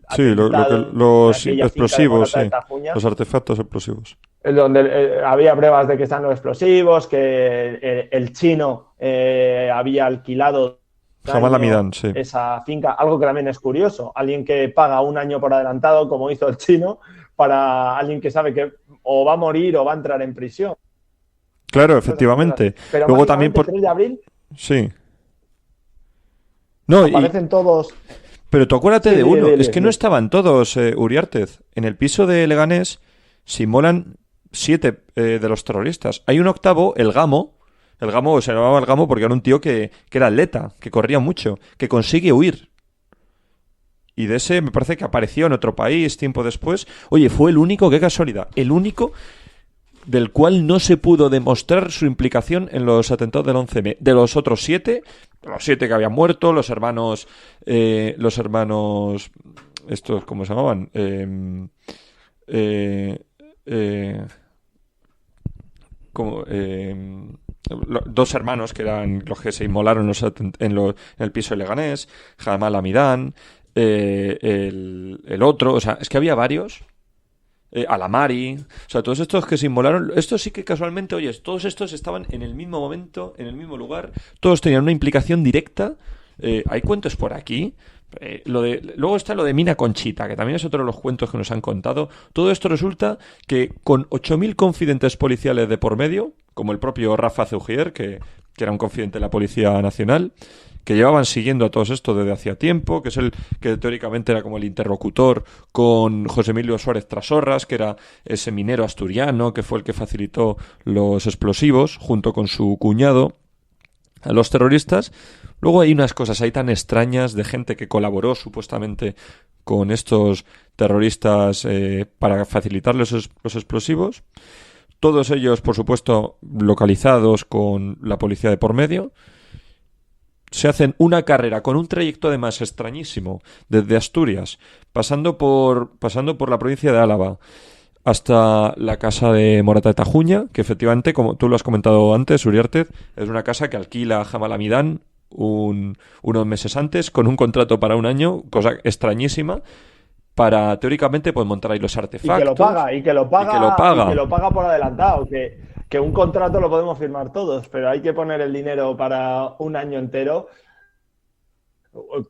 sí, los explosivos, sí, los artefactos explosivos. Donde había pruebas de que están los explosivos, que el chino había alquilado Jamal Amidán, sí, esa finca, algo que también es curioso. Alguien que paga un año por adelantado, como hizo el chino, para alguien que sabe que o va a morir o va a entrar en prisión. Claro, efectivamente. Pero luego también por 3 de abril sí. No, aparecen todos. Pero tú acuérdate de uno, es que no estaban todos, Uriártez. En el piso de Leganés se inmolan 7 de los terroristas. Hay un octavo, el Gamo se llamaba el Gamo porque era un tío que era atleta, que corría mucho, que consigue huir. Y de ese me parece que apareció en otro país tiempo después. Oye, fue el único, qué casualidad, el único del cual no se pudo demostrar su implicación en los atentados del 11M. De los otros 7, los 7 que habían muerto, los hermanos, estos, ¿cómo se llamaban? Dos hermanos que eran los que se inmolaron en el piso de Leganés, Jamal Amidán, el otro, o sea, es que había varios. Alamari, o sea, todos estos que se inmolaron, estos sí que casualmente, oye, todos estos estaban en el mismo momento, en el mismo lugar, todos tenían una implicación directa. Hay cuentos por aquí. Luego está lo de Mina Conchita, que también es otro de los cuentos que nos han contado. Todo esto resulta que con 8.000 confidentes policiales de por medio, como el propio Rafa Zeugier, que era un confidente de la Policía Nacional, que llevaban siguiendo a todos estos desde hacía tiempo, que es el que teóricamente era como el interlocutor con José Emilio Suárez Trasorras, que era ese minero asturiano, que fue el que facilitó los explosivos, junto con su cuñado, a los terroristas. Luego hay unas cosas ahí tan extrañas de gente que colaboró supuestamente con estos terroristas para facilitarles los explosivos. Todos ellos, por supuesto, localizados con la policía de por medio. Se hacen una carrera con un trayecto además extrañísimo, desde Asturias, pasando por la provincia de Álava, hasta la casa de Morata de Tajuña, que efectivamente, como tú lo has comentado antes, Uriarte, es una casa que alquila Jamal Amidán unos meses antes, con un contrato para un año, cosa extrañísima, para teóricamente pues montar ahí los artefactos. Y que lo paga por adelantado, que un contrato lo podemos firmar todos, pero hay que poner el dinero para un año entero.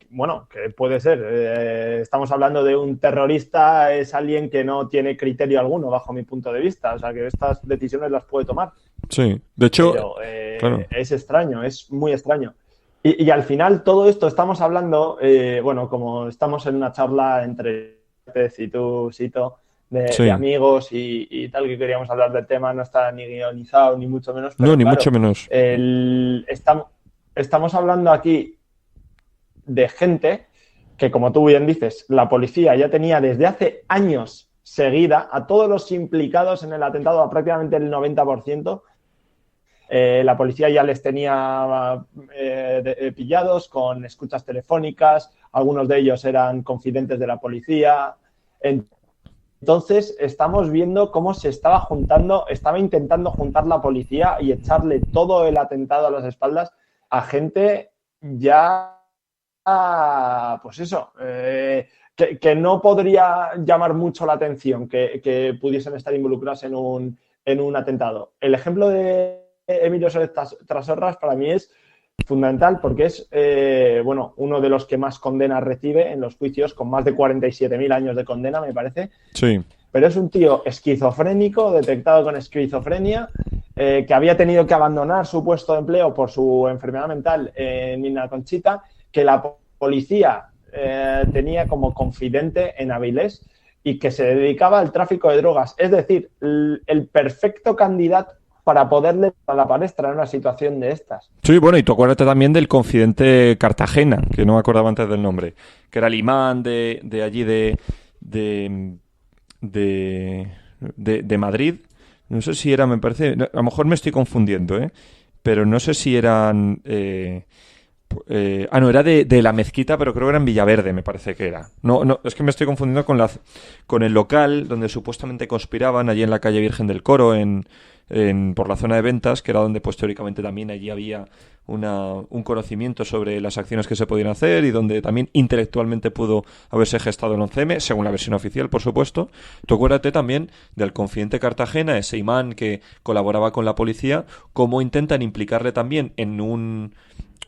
Bueno, que puede ser. Estamos hablando de un terrorista, es alguien que no tiene criterio alguno, bajo mi punto de vista. O sea, que estas decisiones las puede tomar. Sí, de hecho... Pero claro. es extraño, es muy extraño. Y al final todo esto estamos hablando, bueno, como estamos en una charla entre y tú, Sito, de Sí. amigos y tal, que queríamos hablar del tema, no está ni guionizado ni mucho menos, No, pero ni claro, mucho menos. estamos hablando aquí de gente que, como tú bien dices, la policía ya tenía desde hace años seguida a todos los implicados en el atentado, a prácticamente el 90%. La policía ya les tenía pillados con escuchas telefónicas, algunos de ellos eran confidentes de la policía. Entonces, estamos viendo cómo se estaba intentando juntar la policía y echarle todo el atentado a las espaldas a gente ya, pues eso, que no podría llamar mucho la atención que pudiesen estar involucrados en un atentado. El ejemplo de Emilio Soler Trasorras para mí es fundamental porque es bueno, uno de los que más condenas recibe en los juicios, con más de 47.000 años de condena, me parece. Sí. Pero es un tío esquizofrénico, detectado con esquizofrenia, que había tenido que abandonar su puesto de empleo por su enfermedad mental en Mina Conchita, que la policía tenía como confidente en Avilés y que se dedicaba al tráfico de drogas. Es decir, el perfecto candidato para poderle a la palestra en una situación de estas. Sí, bueno, y tú acuérdate también del confidente Cartagena, que no me acordaba antes del nombre, que era el imán de allí de Madrid. No sé si era, me parece, a lo mejor me estoy confundiendo, pero no sé si eran... no, era de la Mezquita, pero creo que era en Villaverde, me parece que era. No, es que me estoy confundiendo con el local donde supuestamente conspiraban, allí en la calle Virgen del Coro, por la zona de ventas, que era donde pues teóricamente también allí había un conocimiento sobre las acciones que se podían hacer y donde también intelectualmente pudo haberse gestado el 11M, según la versión oficial, por supuesto. Tú acuérdate también del confidente Cartagena, ese imán que colaboraba con la policía, cómo intentan implicarle también en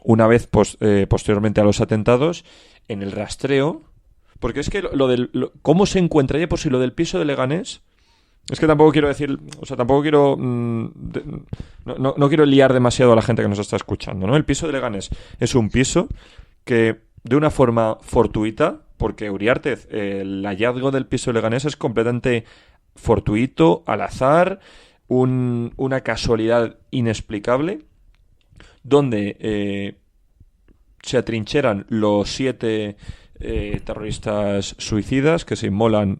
una vez posteriormente a los atentados, en el rastreo, porque es que cómo se encuentra, ya por si lo del piso de Leganés, es que tampoco quiero decir, o sea, tampoco quiero, no quiero liar demasiado a la gente que nos está escuchando, ¿no? El piso de Leganés es un piso que, de una forma fortuita, porque Uriarte, el hallazgo del piso de Leganés es completamente fortuito, al azar, una casualidad inexplicable, donde se atrincheran los 7 terroristas suicidas que se inmolan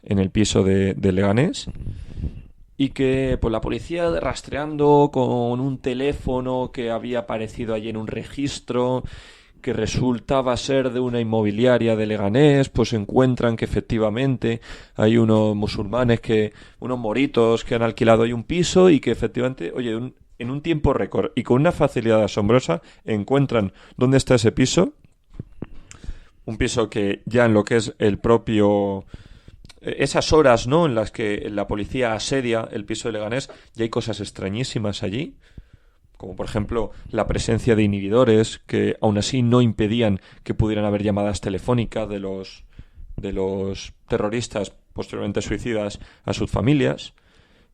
en el piso de Leganés, y que pues la policía, rastreando con un teléfono que había aparecido allí en un registro que resultaba ser de una inmobiliaria de Leganés, pues encuentran que efectivamente hay unos musulmanes, unos moritos que han alquilado ahí un piso y que efectivamente, oye, en un tiempo récord y con una facilidad asombrosa encuentran dónde está ese piso. Un piso que ya en lo que es el propio... esas horas, ¿no?, en las que la policía asedia el piso de Leganés, ya hay cosas extrañísimas allí, como por ejemplo la presencia de inhibidores que aún así no impedían que pudieran haber llamadas telefónicas de los terroristas posteriormente suicidas a sus familias,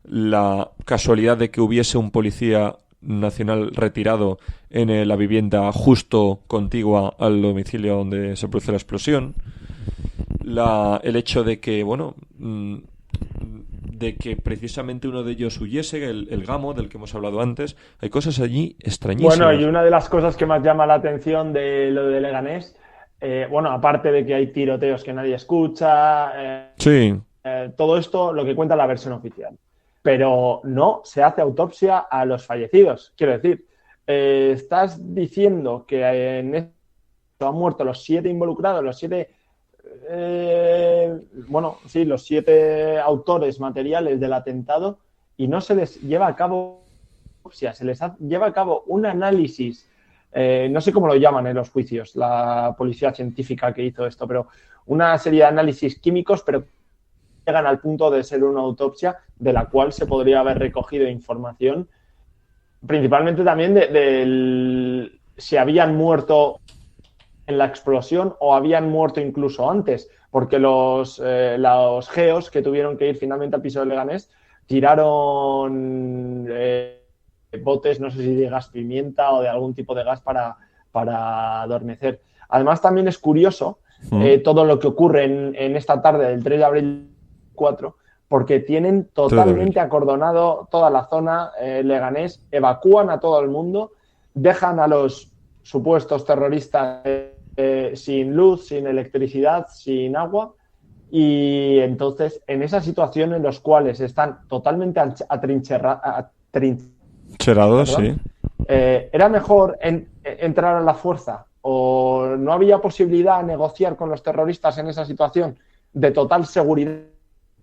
la casualidad de que hubiese un policía nacional retirado en la vivienda justo contigua al domicilio donde se produce la explosión, el hecho de que, bueno, de que precisamente uno de ellos huyese, el Gamo, del que hemos hablado antes. Hay cosas allí extrañísimas. Bueno, y una de las cosas que más llama la atención de lo de Leganés, bueno, aparte de que hay tiroteos que nadie escucha, sí. Todo esto lo que cuenta la versión oficial. Pero no se hace autopsia a los fallecidos. Quiero decir, estás diciendo que en esto han muerto los 7 involucrados, los 7... bueno, sí, los 7 autores materiales del atentado, y no se les lleva a cabo autopsia, se les lleva a cabo un análisis, no sé cómo lo llaman en los juicios, la policía científica que hizo esto, pero una serie de análisis químicos, pero llegan al punto de ser una autopsia de la cual se podría haber recogido información, principalmente también de si habían muerto en la explosión o habían muerto incluso antes, porque los geos que tuvieron que ir finalmente al piso de Leganés tiraron botes, no sé si de gas pimienta o de algún tipo de gas para adormecer. Además, también es curioso todo lo que ocurre en esta tarde del 3 de abril 4, porque tienen totalmente acordonado toda la zona Leganés, evacúan a todo el mundo, dejan a los supuestos terroristas sin luz, sin electricidad, sin agua, y entonces en esa situación en los cuales están totalmente atrincherados, sí. Era mejor entrar a la fuerza, o no había posibilidad de negociar con los terroristas en esa situación de total seguridad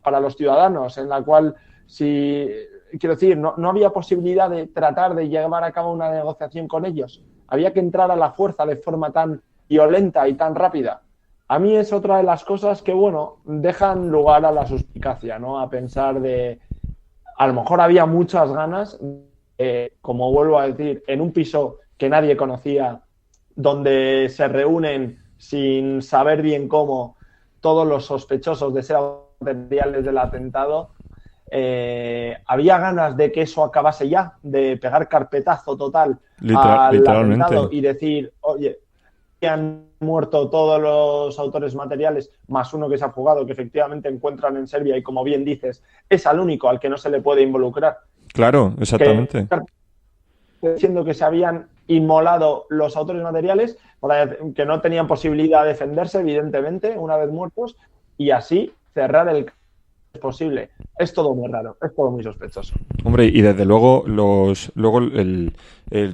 para los ciudadanos, en la cual, quiero decir, no había posibilidad de tratar de llevar a cabo una negociación con ellos. Había que entrar a la fuerza de forma tan violenta y tan rápida. A mí es otra de las cosas que, bueno, dejan lugar a la suspicacia, ¿no? A pensar a lo mejor había muchas ganas, como vuelvo a decir, en un piso que nadie conocía, donde se reúnen sin saber bien cómo todos los sospechosos de ser materiales del atentado. Había ganas de que eso acabase ya, de pegar carpetazo total al atentado y decir, oye, han muerto todos los autores materiales, más uno que se ha fugado, que efectivamente encuentran en Serbia y, como bien dices, es al único al que no se le puede involucrar. Claro, exactamente. Diciendo que se habían inmolado los autores materiales, que no tenían posibilidad de defenderse, evidentemente, una vez muertos, y así cerrar el caso posible. Es todo muy raro, es todo muy sospechoso. Hombre, y desde luego, tú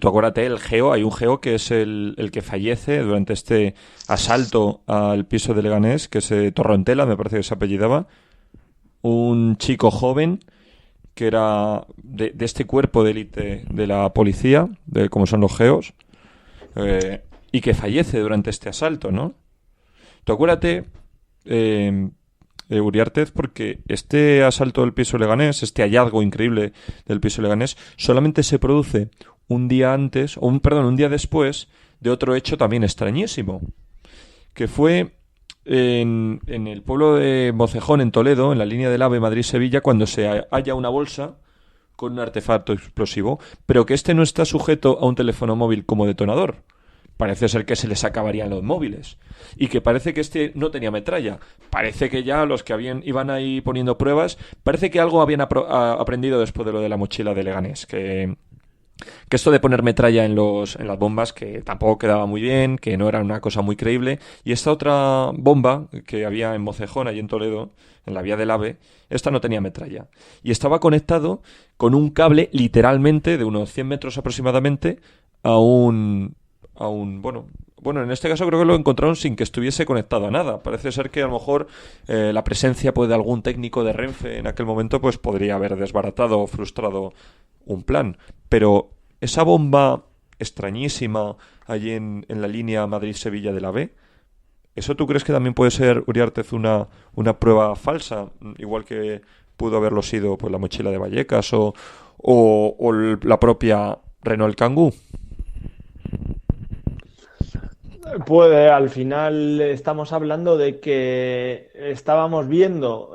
acuérdate, el geo, hay un geo que es el que fallece durante este asalto al piso de Leganés, que es Torrontela, me parece que se apellidaba, un chico joven que era de este cuerpo de élite de la policía, como son los geos, y que fallece durante este asalto, ¿no? Tú acuérdate, Uriarte, porque este asalto del piso Leganés, este hallazgo increíble del piso Leganés, solamente se produce un día antes, un día después de otro hecho también extrañísimo, que fue en el pueblo de Mocejón, en Toledo, en la línea del AVE Madrid-Sevilla, cuando se halla una bolsa con un artefacto explosivo, pero que este no está sujeto a un teléfono móvil como detonador. Parece ser que se les acabarían los móviles. Y que parece que este no tenía metralla. Parece que ya los que iban ahí poniendo pruebas, parece que algo habían aprendido después de lo de la mochila de Leganés. Que esto de poner metralla en las bombas, que tampoco quedaba muy bien, que no era una cosa muy creíble. Y esta otra bomba que había en Mocejón, allí en Toledo, en la vía del AVE, esta no tenía metralla. Y estaba conectado con un cable, literalmente, de unos 100 metros aproximadamente, a un bueno, en este caso creo que lo encontraron sin que estuviese conectado a nada. Parece ser que a lo mejor la presencia de algún técnico de Renfe en aquel momento pues podría haber desbaratado o frustrado un plan. Pero esa bomba extrañísima allí en la línea Madrid-Sevilla de la B, ¿eso tú crees que también puede ser, Uriártez, una prueba falsa? Igual que pudo haberlo sido pues la mochila de Vallecas o la propia Renault Kangoo. Puede, al final estamos hablando de que estábamos viendo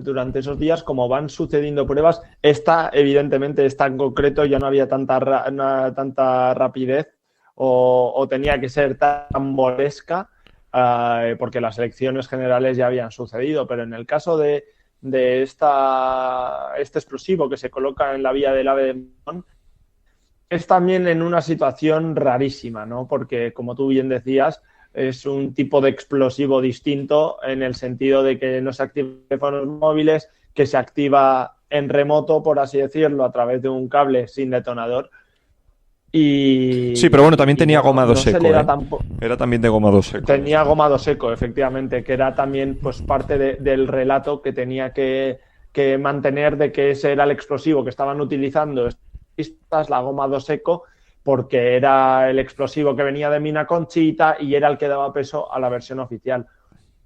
durante esos días cómo van sucediendo pruebas. Esta, evidentemente, esta en concreto ya no había tanta rapidez o tenía que ser tan bolesca porque las elecciones generales ya habían sucedido, pero en el caso de este explosivo que se coloca en la vía del AVE de Morón, es también en una situación rarísima, ¿no? Porque, como tú bien decías, es un tipo de explosivo distinto en el sentido de que no se activa en teléfonos móviles, que se activa en remoto, por así decirlo, a través de un cable sin detonador. Sí, pero bueno, también tenía gomado seco. Era también de gomado seco. Tenía gomado seco, efectivamente, que era también pues parte del relato que tenía que mantener de que ese era el explosivo que estaban utilizando la gomado seco, porque era el explosivo que venía de Mina Conchita y era el que daba peso a la versión oficial.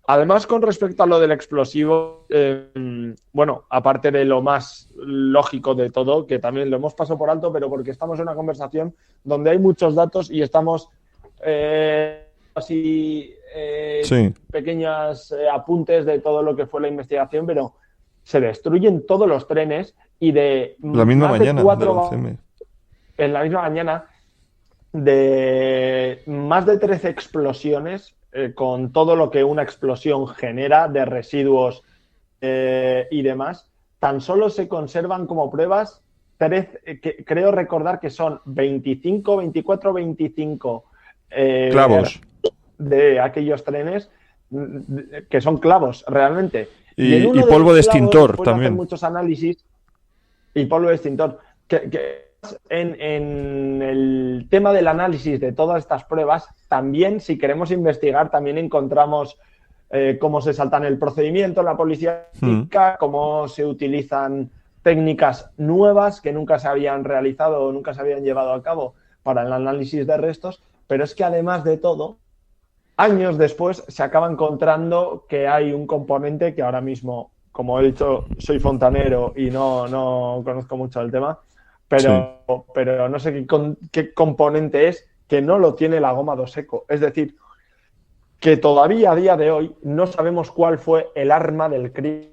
Además, con respecto a lo del explosivo, bueno, aparte de lo más lógico de todo, que también lo hemos pasado por alto, pero porque estamos en una conversación donde hay muchos datos y estamos pequeños apuntes de todo lo que fue la investigación, pero se destruyen todos los trenes y de La misma más mañana de 4 del 11M. en la misma mañana, de más de 13 explosiones, con todo lo que una explosión genera de residuos y demás. Tan solo se conservan como pruebas, creo recordar que son 24, 25 Clavos. de aquellos trenes que son clavos realmente. En Y uno de polvo los de clavos, extintor después de hacer también. muchos análisis, y polvo de extintor, en el tema del análisis de todas estas pruebas, también, si queremos investigar, también encontramos cómo se saltan el procedimiento, la policía, cómo se utilizan técnicas nuevas que nunca se habían realizado o nunca se habían llevado a cabo para el análisis de restos, pero es que además de todo, años después se acaba encontrando que hay un componente que ahora mismo, como he dicho, soy fontanero y no conozco mucho el tema, pero no sé qué componente es que no lo tiene la goma dos seco. Es decir, que todavía a día de hoy no sabemos cuál fue el arma del crimen.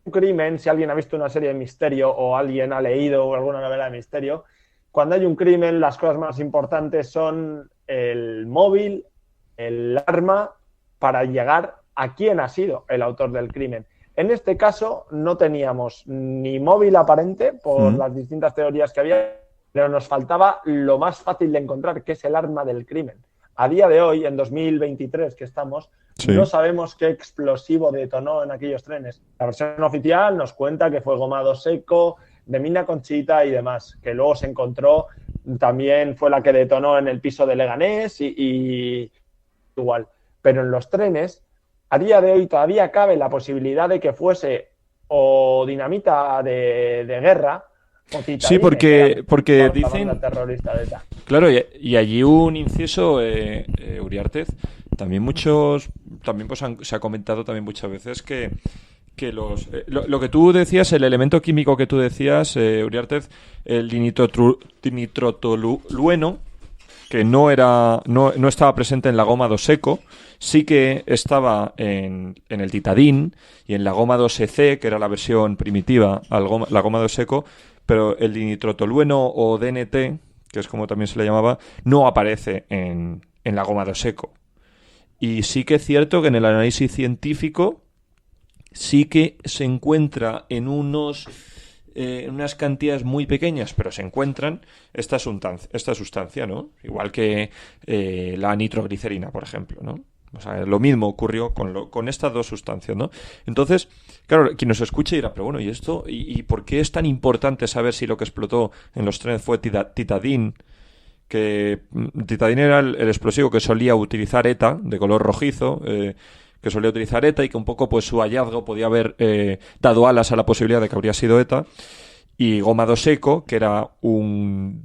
Un crimen, si alguien ha visto una serie de misterio o alguien ha leído alguna novela de misterio, cuando hay un crimen las cosas más importantes son el móvil, el arma, para llegar a quién ha sido el autor del crimen. En este caso no teníamos ni móvil aparente por las distintas teorías que había, pero nos faltaba lo más fácil de encontrar, que es el arma del crimen. A día de hoy, en 2023 que estamos, no sabemos qué explosivo detonó en aquellos trenes. La versión oficial nos cuenta que fue gomado seco, de mina Conchita y demás, que luego se encontró, también fue la que detonó en el piso de Leganés y igual. Pero en los trenes, a día de hoy todavía cabe la posibilidad de que fuese o dinamita de guerra o titadine, sí, porque dicen... La terrorista de ETA. Claro, y allí un inciso, Uriarte, también pues se ha comentado también muchas veces que lo que tú decías, el elemento químico que tú decías, Uriarte, el dinitrotolueno, que no estaba presente en la goma 2 seco, sí que estaba en el titadín y en la goma 2EC, que era la versión primitiva, la goma 2 seco, pero el dinitrotolueno o DNT, que es como también se le llamaba, no aparece en la goma 2 seco. Y sí que es cierto que en el análisis científico sí que se encuentra en unas cantidades muy pequeñas, pero se encuentran esta sustancia, ¿no? Igual que la nitroglicerina, por ejemplo, ¿no? O sea, lo mismo ocurrió con estas dos sustancias, ¿no? Entonces, claro, quien nos escuche dirá, pero bueno, ¿y esto? ¿Y por qué es tan importante saber si lo que explotó en los trenes fue titadín? Que titadín era el explosivo que solía utilizar ETA, de color rojizo, que solía utilizar ETA y que un poco pues su hallazgo podía haber dado alas a la posibilidad de que habría sido ETA. Y goma 2 seco, que era un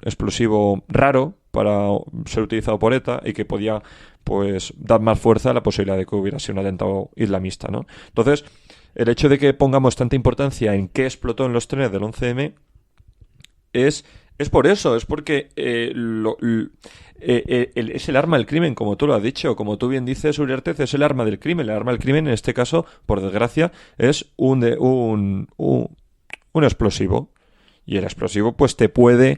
explosivo raro para ser utilizado por ETA y que podía pues dar más fuerza a la posibilidad de que hubiera sido un atentado islamista, ¿no? Entonces, el hecho de que pongamos tanta importancia en qué explotó en los trenes del 11M es por eso, es porque es el arma del crimen, como tú lo has dicho, como tú bien dices, Uriarte, es el arma del crimen. El arma del crimen, en este caso, por desgracia, es un explosivo. Y el explosivo, pues te puede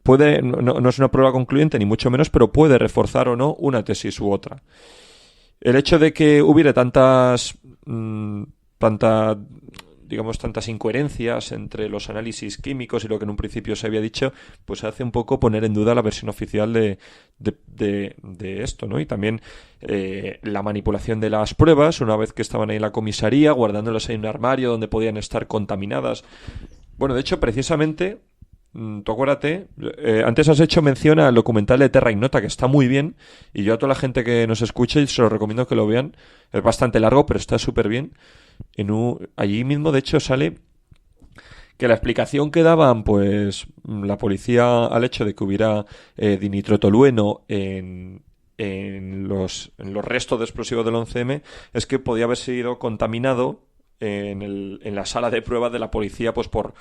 no es una prueba concluyente, ni mucho menos, pero puede reforzar o no una tesis u otra. El hecho de que hubiera tantas incoherencias entre los análisis químicos y lo que en un principio se había dicho, pues hace un poco poner en duda la versión oficial de esto, ¿no? Y también la manipulación de las pruebas, una vez que estaban ahí en la comisaría, guardándolas en un armario donde podían estar contaminadas. Bueno, de hecho, precisamente, tú acuérdate, antes has hecho mención al documental de Terra Ignota, que está muy bien, y yo a toda la gente que nos escuche se lo recomiendo que lo vean. Es bastante largo, pero está súper bien. Allí mismo, de hecho, sale que la explicación que daban pues la policía al hecho de que hubiera dinitrotolueno en los restos de explosivos del 11M es que podía haber sido contaminado en la sala de pruebas de la policía pues por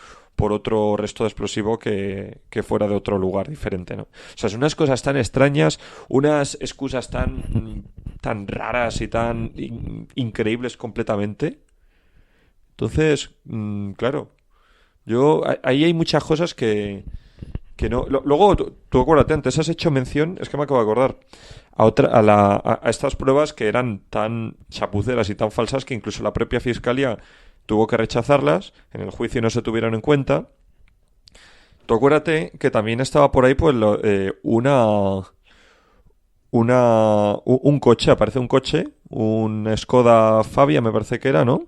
otro resto de explosivo que fuera de otro lugar diferente, ¿no? O sea, son unas cosas tan extrañas, unas excusas tan raras y tan increíbles completamente. Entonces, claro, Ahí hay muchas cosas que no. Luego, tú acuérdate, antes has hecho mención, es que me acabo de acordar, a estas pruebas que eran tan chapuceras y tan falsas que incluso la propia Fiscalía tuvo que rechazarlas, en el juicio no se tuvieron en cuenta. Tú acuérdate que también estaba por ahí pues un coche, aparece un coche, un Skoda Fabia me parece que era, ¿no?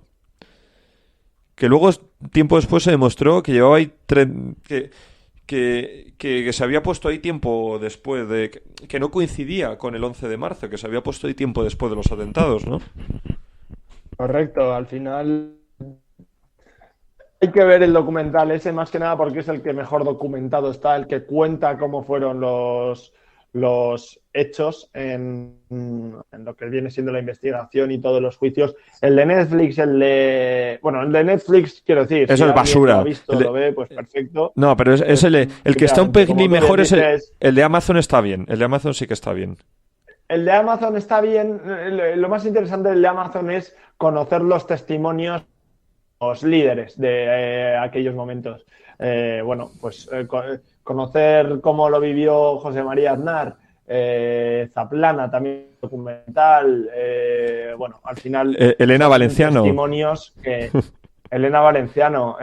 Que luego, tiempo después, se demostró que llevaba ahí que se había puesto ahí tiempo después que no coincidía con el 11 de marzo, que se había puesto ahí tiempo después de los atentados, ¿no? Correcto, al final hay que ver el documental ese más que nada porque es el que mejor documentado está, el que cuenta cómo fueron los hechos en lo que viene siendo la investigación y todos los juicios. El de Netflix, el de Netflix, quiero decir, eso si es basura. Lo ha visto, lo ve, pues perfecto. No, pero es el que está un pelín mejor es dices, el de Amazon está bien. El de Amazon sí que está bien. El de Amazon está bien. Lo más interesante del de Amazon es conocer los testimonios de los líderes de aquellos momentos. Conocer cómo lo vivió José María Aznar, Zaplana, también documental. Al final. Elena Valenciano. Testimonios que. Elena Valenciano.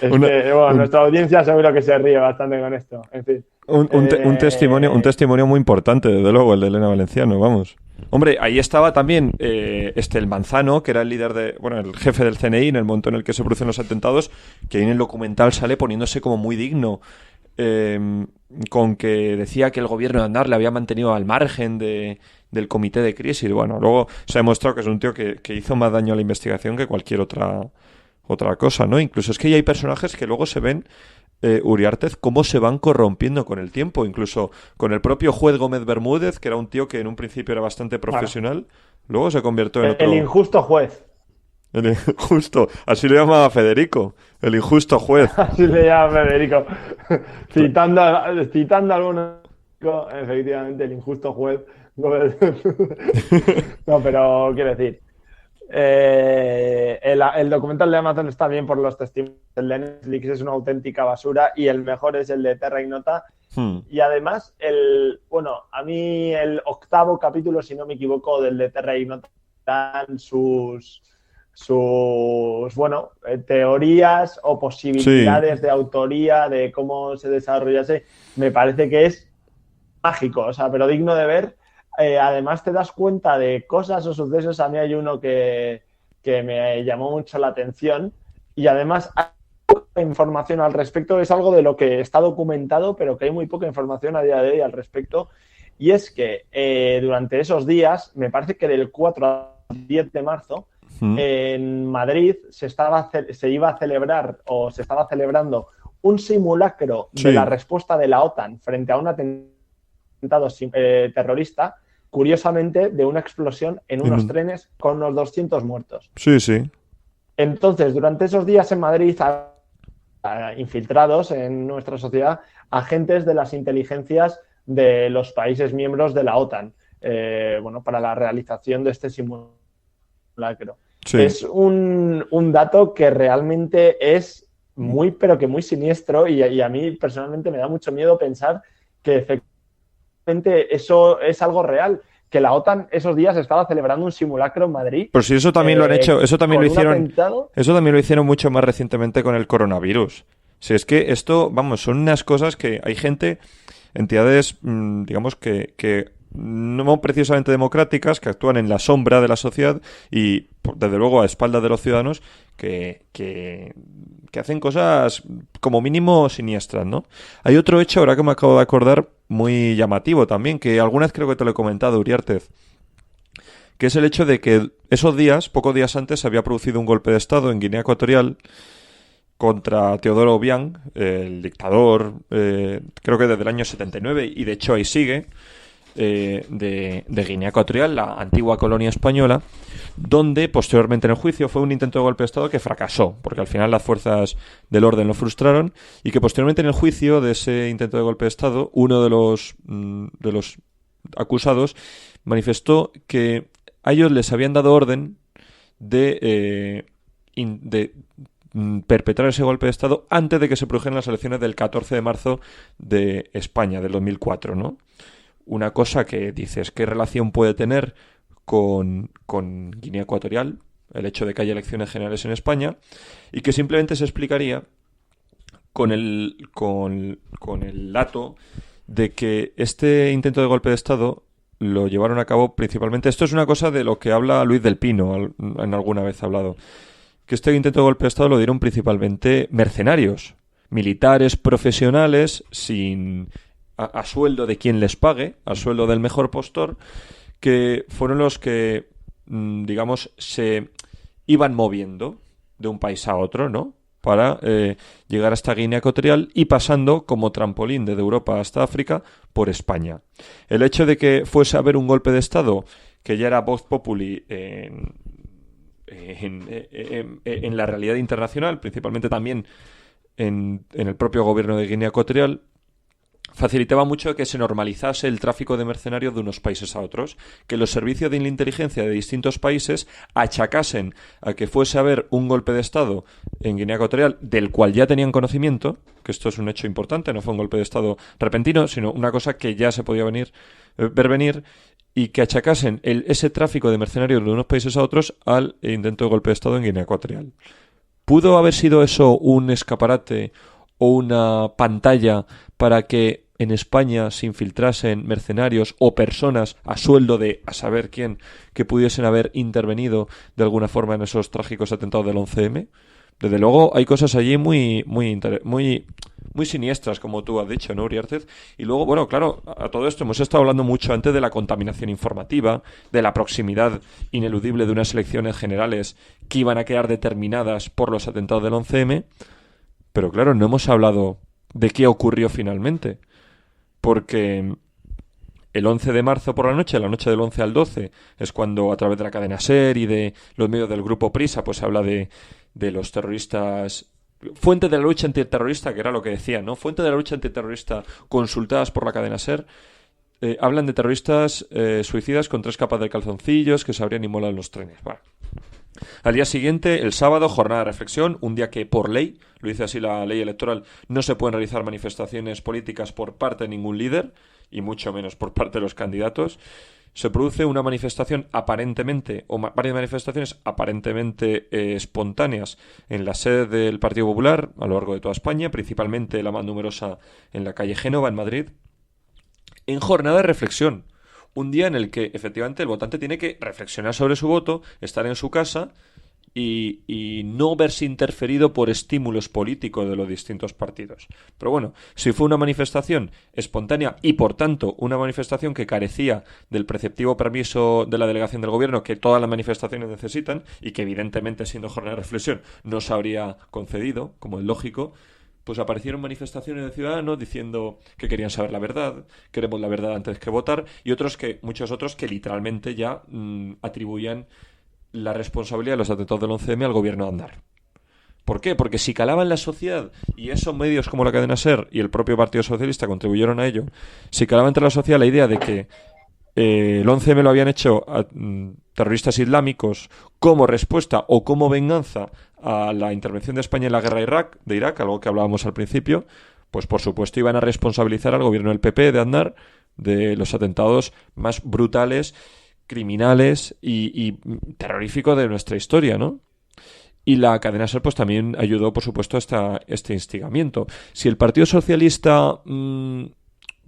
Nuestra audiencia seguro que se ríe bastante con esto. En fin. Un testimonio muy importante, desde luego, el de Elena Valenciano, vamos. Hombre, ahí estaba también el Manzano, que era el líder el jefe del CNI en el momento en el que se producen los atentados, que ahí en el documental sale poniéndose como muy digno, con que decía que el gobierno de Aznar le había mantenido al margen del comité de crisis. Bueno, luego se ha demostrado que es un tío que hizo más daño a la investigación que cualquier otra cosa, ¿no? Incluso es que ya hay personajes que luego se ven, Uriarte, cómo se van corrompiendo con el tiempo, incluso con el propio juez Gómez Bermúdez, que era un tío que en un principio era bastante profesional, luego se convirtió en otro... El injusto juez. El injusto, así lo llamaba Federico, el injusto juez. Así le llama Federico, citando a algunos, efectivamente, el injusto juez. No, pero quiero decir, el documental de Amazon está bien por los testimonios. El de Netflix es una auténtica basura y el mejor es el de Terra Ignota. Y además, a mí el 8º capítulo, si no me equivoco, del de Terra Ignota, dan sus teorías o posibilidades de autoría de cómo se desarrollase. Me parece que es mágico, pero digno de ver. Además te das cuenta de cosas o sucesos. A mí hay uno que me llamó mucho la atención y además hay poca información al respecto. Es algo de lo que está documentado, pero que hay muy poca información a día de hoy al respecto. Y es que durante esos días, me parece que del 4 al 10 de marzo, en Madrid se estaba celebrando un simulacro de la respuesta de la OTAN frente a un atentado terrorista, curiosamente de una explosión en unos trenes con unos 200 muertos. Sí, sí. Entonces, durante esos días en Madrid, infiltrados en nuestra sociedad, agentes de las inteligencias de los países miembros de la OTAN, para la realización de este simulacro. Sí. Es un dato que realmente es muy, pero que muy siniestro y a mí personalmente me da mucho miedo pensar que efectivamente eso es algo real, que la OTAN esos días estaba celebrando un simulacro en Madrid. Pero si eso también lo han hecho, eso también lo hicieron mucho más recientemente con el coronavirus. Si es que esto, son unas cosas que hay gente, entidades, digamos que no precisamente democráticas, que actúan en la sombra de la sociedad y, desde luego, a espaldas de los ciudadanos, que hacen cosas como mínimo siniestras, ¿no? Hay otro hecho, ahora que me acabo de acordar, muy llamativo también, que alguna vez creo que te lo he comentado, Uriarte, que es el hecho de que esos días, pocos días antes, se había producido un golpe de Estado en Guinea Ecuatorial contra Teodoro Obiang, el dictador, creo que desde el año 79, y de hecho ahí sigue, de Guinea Ecuatorial, la antigua colonia española, donde posteriormente en el juicio fue un intento de golpe de Estado que fracasó, porque al final las fuerzas del orden lo frustraron, y que posteriormente en el juicio de ese intento de golpe de Estado, uno de los acusados manifestó que a ellos les habían dado orden de perpetrar ese golpe de Estado antes de que se produjeran las elecciones del 14 de marzo de España, del 2004, ¿no? Una cosa que dices, ¿qué relación puede tener con Guinea Ecuatorial el hecho de que haya elecciones generales en España? Y que simplemente se explicaría con el dato de que este intento de golpe de Estado lo llevaron a cabo principalmente... Esto es una cosa de lo que habla Luis del Pino, en alguna vez ha hablado, que este intento de golpe de Estado lo dieron principalmente mercenarios, militares profesionales, a sueldo de quien les pague, a sueldo del mejor postor, que fueron los que, digamos, se iban moviendo de un país a otro, ¿no?, para llegar hasta Guinea Ecuatorial y pasando como trampolín desde Europa hasta África por España. El hecho de que fuese a haber un golpe de Estado, que ya era vox populi en la realidad internacional, principalmente también en el propio gobierno de Guinea Ecuatorial, facilitaba mucho que se normalizase el tráfico de mercenarios de unos países a otros, que los servicios de la inteligencia de distintos países achacasen a que fuese a haber un golpe de Estado en Guinea Ecuatorial, del cual ya tenían conocimiento, que esto es un hecho importante, no fue un golpe de Estado repentino, sino una cosa que ya se podía ver venir, y que achacasen ese tráfico de mercenarios de unos países a otros al intento de golpe de Estado en Guinea Ecuatorial. ¿Pudo haber sido eso un escaparate o una pantalla para que en España se infiltrasen mercenarios o personas a sueldo de a saber quién que pudiesen haber intervenido de alguna forma en esos trágicos atentados del 11M? Desde luego hay cosas allí muy siniestras, como tú has dicho, ¿no, Uriarte? Y luego, bueno, claro, a todo esto hemos estado hablando mucho antes de la contaminación informativa, de la proximidad ineludible de unas elecciones generales que iban a quedar determinadas por los atentados del 11M, pero claro, no hemos hablado de qué ocurrió finalmente, porque el 11 de marzo por la noche del 11 al 12, es cuando a través de la cadena SER y de los medios del grupo Prisa, pues se habla de los terroristas, fuente de la lucha antiterrorista, que era lo que decían, ¿no? Fuente de la lucha antiterrorista consultadas por la cadena SER, hablan de terroristas suicidas con 3 capas de calzoncillos que se habrían inmolado en los trenes. Bueno. Al día siguiente, el sábado, jornada de reflexión, un día que por ley, lo dice así la ley electoral, no se pueden realizar manifestaciones políticas por parte de ningún líder, y mucho menos por parte de los candidatos. Se produce una manifestación aparentemente, o varias manifestaciones aparentemente espontáneas en la sede del Partido Popular a lo largo de toda España, principalmente la más numerosa en la calle Génova, en Madrid, en jornada de reflexión. Un día en el que efectivamente el votante tiene que reflexionar sobre su voto, estar en su casa y no verse interferido por estímulos políticos de los distintos partidos. Pero bueno, si fue una manifestación espontánea y por tanto una manifestación que carecía del preceptivo permiso de la delegación del gobierno que todas las manifestaciones necesitan y que evidentemente siendo jornada de reflexión no se habría concedido, como es lógico, pues aparecieron manifestaciones de ciudadanos diciendo que querían saber la verdad, queremos la verdad antes que votar, y muchos otros que literalmente ya atribuían la responsabilidad de los atentados del 11M al gobierno de Aznar. ¿Por qué? Porque si calaba en la sociedad, y esos medios como la cadena SER y el propio Partido Socialista contribuyeron a ello, si calaba entre la sociedad la idea de que el 11M lo habían hecho a terroristas islámicos como respuesta o como venganza a la intervención de España en la guerra de Irak, algo que hablábamos al principio, pues por supuesto iban a responsabilizar al gobierno del PP de Aznar de los atentados más brutales, criminales y terroríficos de nuestra historia, ¿no? Y la cadena SER pues también ayudó, por supuesto, a este instigamiento. Si el Partido Socialista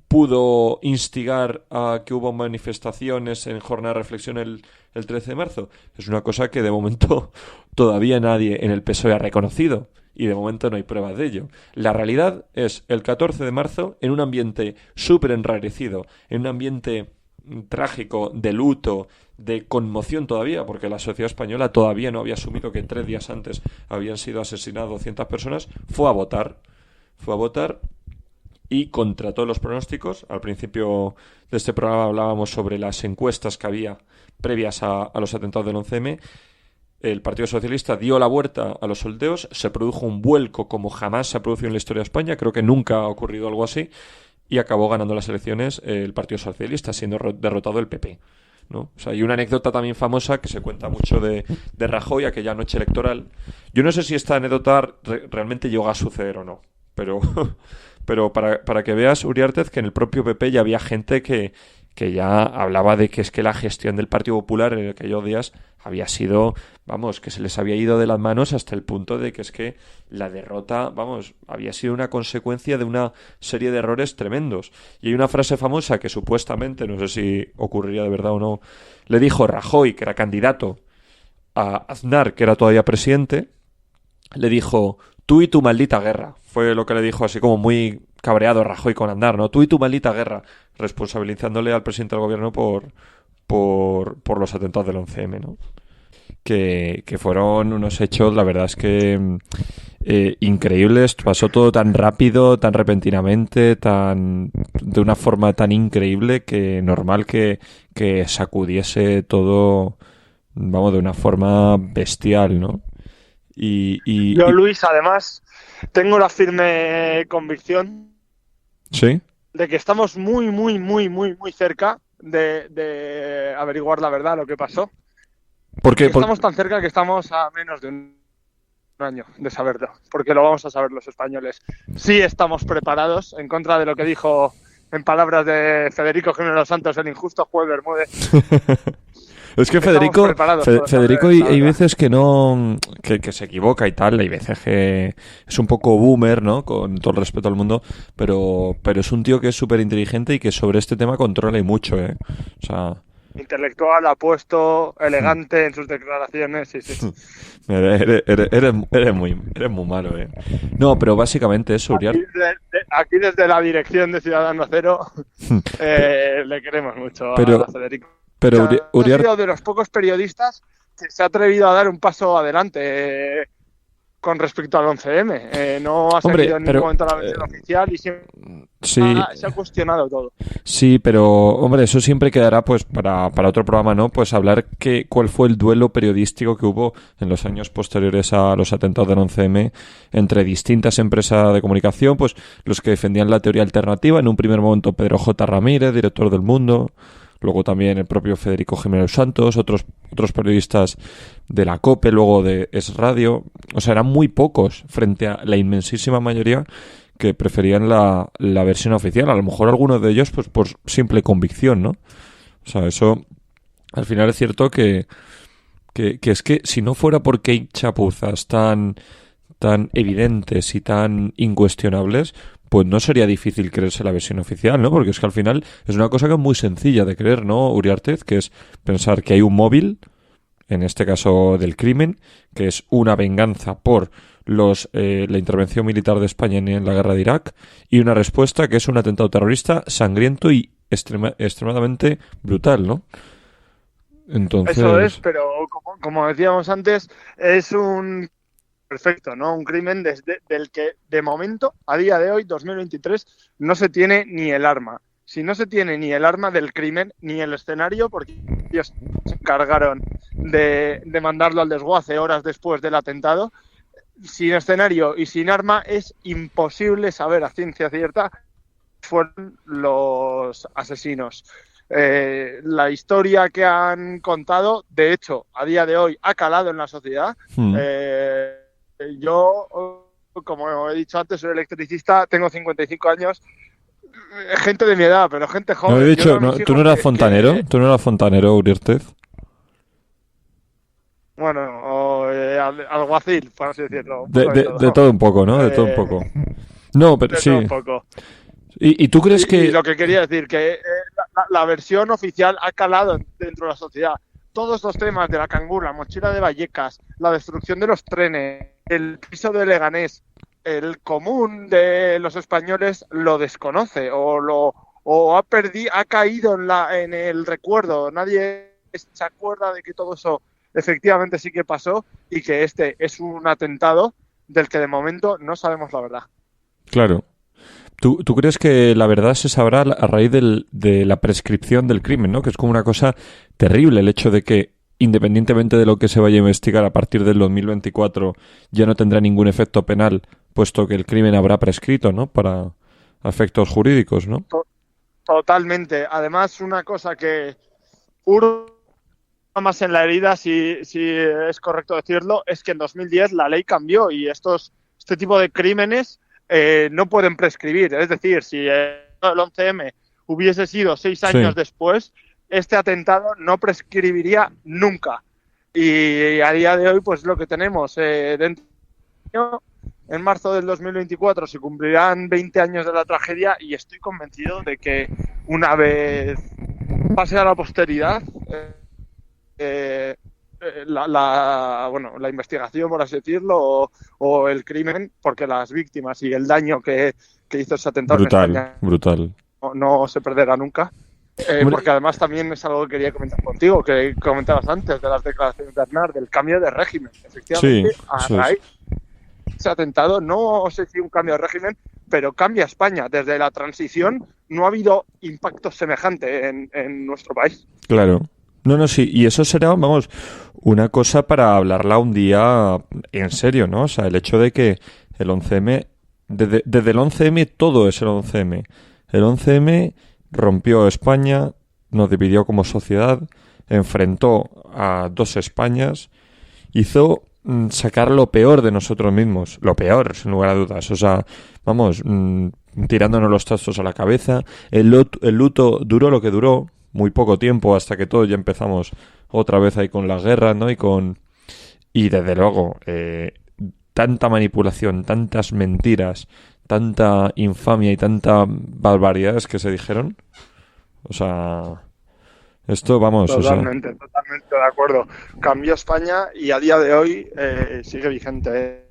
pudo instigar a que hubo manifestaciones en jornada de reflexión el 13 de marzo, es una cosa que de momento todavía nadie en el PSOE ha reconocido y de momento no hay pruebas de ello. La realidad es el 14 de marzo en un ambiente súper enrarecido, en un ambiente trágico, de luto, de conmoción todavía, porque la sociedad española todavía no había asumido que 3 días antes habían sido asesinadas 200 personas, fue a votar y contra todos los pronósticos. Al principio de este programa hablábamos sobre las encuestas que había previas a los atentados del 11M. El Partido Socialista dio la vuelta a los sondeos, se produjo un vuelco como jamás se ha producido en la historia de España, creo que nunca ha ocurrido algo así, y acabó ganando las elecciones el Partido Socialista, siendo derrotado el PP. ¿no? O sea, hay una anécdota también famosa que se cuenta mucho de Rajoy, aquella noche electoral. Yo no sé si esta anécdota realmente llegó a suceder o no, pero, pero para que veas, Uriarte, que en el propio PP ya había gente que ya hablaba de que es que la gestión del Partido Popular en aquellos días había sido, vamos, que se les había ido de las manos hasta el punto de que es que la derrota, vamos, había sido una consecuencia de una serie de errores tremendos. Y hay una frase famosa que supuestamente, no sé si ocurriría de verdad o no, le dijo Rajoy, que era candidato, a Aznar, que era todavía presidente, le dijo: tú y tu maldita guerra. Fue lo que le dijo, así como muy cabreado Rajoy con Aznar, ¿no? Tú y tu maldita guerra, responsabilizándole al presidente del gobierno por los atentados del 11M, ¿no? Que fueron unos hechos, la verdad es que increíbles. Pasó todo tan rápido, tan repentinamente, de una forma tan increíble, que normal que sacudiese todo, vamos, de una forma bestial, ¿no? Yo, Luis, además, tengo la firme convicción, ¿sí?, de que estamos muy, muy, muy, muy, muy cerca de averiguar la verdad, lo que pasó. Porque estamos tan cerca que estamos a menos de un año de saberlo, porque lo vamos a saber los españoles. Sí estamos preparados, en contra de lo que dijo, en palabras de Federico Jiménez Santos, el injusto juez Bermúdez. Es que Federico hay veces que no, que se equivoca y tal, hay veces que es un poco boomer, ¿no? Con todo el respeto al mundo, pero es un tío que es súper inteligente y que sobre este tema controla y mucho, ¿eh? O sea... intelectual, apuesto, elegante en sus declaraciones, sí. Eres muy malo, ¿eh? No, pero básicamente eso, Uriarte. Aquí desde la dirección de Ciudadano Cero le queremos mucho a Federico. Pero Uriarte... ha sido de los pocos periodistas que se ha atrevido a dar un paso adelante con respecto al 11M. No ha seguido en ningún momento la versión oficial y siempre se ha cuestionado todo. Sí, pero, hombre, eso siempre quedará pues para otro programa, ¿no? Pues hablar cuál fue el duelo periodístico que hubo en los años posteriores a los atentados del 11M entre distintas empresas de comunicación, pues los que defendían la teoría alternativa. En un primer momento Pedro J. Ramírez, director del Mundo... Luego también el propio Federico Jiménez Santos, otros periodistas de la COPE, luego de Es Radio. O sea, eran muy pocos frente a la inmensísima mayoría que preferían la versión oficial. A lo mejor algunos de ellos pues por simple convicción, ¿no? O sea, eso al final es cierto que es que si no fuera porque hay chapuzas tan evidentes y tan incuestionables, pues no sería difícil creerse la versión oficial, ¿no? Porque es que al final es una cosa que es muy sencilla de creer, ¿no, Uriarte? Que es pensar que hay un móvil, en este caso del crimen, que es una venganza por la intervención militar de España en la guerra de Irak, y una respuesta que es un atentado terrorista sangriento y extremadamente brutal, ¿no? Entonces... Eso es, pero como decíamos antes, es un... perfecto, ¿no? Un crimen del que, de momento, a día de hoy, 2023, no se tiene ni el arma. Si no se tiene ni el arma del crimen, ni el escenario, porque ellos se encargaron de mandarlo al desguace horas después del atentado, sin escenario y sin arma es imposible saber a ciencia cierta fueron los asesinos. La historia que han contado, de hecho, a día de hoy, ha calado en la sociedad. Yo, como he dicho antes, soy electricista, tengo 55 años, gente de mi edad, pero gente joven. No he dicho, ¿tú no eras fontanero? ¿Tú no eras fontanero, Uriarte? Bueno, o alguacil, por así decirlo. De todo un poco, ¿no? De todo un poco. No, pero sí. De todo un poco. ¿Y tú crees que...? Y lo que quería decir, que la versión oficial ha calado dentro de la sociedad. Todos los temas de la Cangur, la mochila de Vallecas, la destrucción de los trenes, el piso de Leganés, el común de los españoles lo desconoce o ha caído en el recuerdo. Nadie se acuerda de que todo eso efectivamente sí que pasó y que este es un atentado del que de momento no sabemos la verdad. Claro. ¿Tú crees que la verdad se sabrá a raíz de la prescripción del crimen, ¿no? Que es como una cosa terrible el hecho de que, independientemente de lo que se vaya a investigar a partir del 2024, ya no tendrá ningún efecto penal, puesto que el crimen habrá prescrito, ¿no? Para efectos jurídicos, ¿no? Totalmente. Además, una cosa que más en la herida, si es correcto decirlo, es que en 2010 la ley cambió y este tipo de crímenes no pueden prescribir. Es decir, si el 11M hubiese sido 6 años después, este atentado no prescribiría nunca. Y a día de hoy, pues lo que tenemos dentro de un año, en marzo del 2024 se cumplirán 20 años de la tragedia y estoy convencido de que una vez pase a la posteridad la investigación, por así decirlo, o el crimen, porque las víctimas y el daño que hizo ese atentado en España no se perderá nunca. Porque además también es algo que quería comentar contigo, que comentabas antes de las declaraciones de Aznar, del cambio de régimen. Efectivamente, a raíz de ese atentado, no sé si un cambio de régimen, pero cambia España. Desde la transición no ha habido impacto semejante en nuestro país. Claro. No, sí. Y eso será, vamos, una cosa para hablarla un día en serio, ¿no? O sea, el hecho de que el 11M, desde el 11M todo es el 11M. El 11M rompió España, nos dividió como sociedad, enfrentó a dos Españas, hizo sacar lo peor de nosotros mismos, lo peor, sin lugar a dudas. O sea, vamos, tirándonos los trastos a la cabeza. El luto duró lo que duró, muy poco tiempo, hasta que todos ya empezamos otra vez ahí con la guerra, ¿no? Y desde luego, tanta manipulación, tantas mentiras, tanta infamia y tanta barbaridades que se dijeron. O sea, esto, vamos... Totalmente de acuerdo. Cambió España y a día de hoy sigue vigente.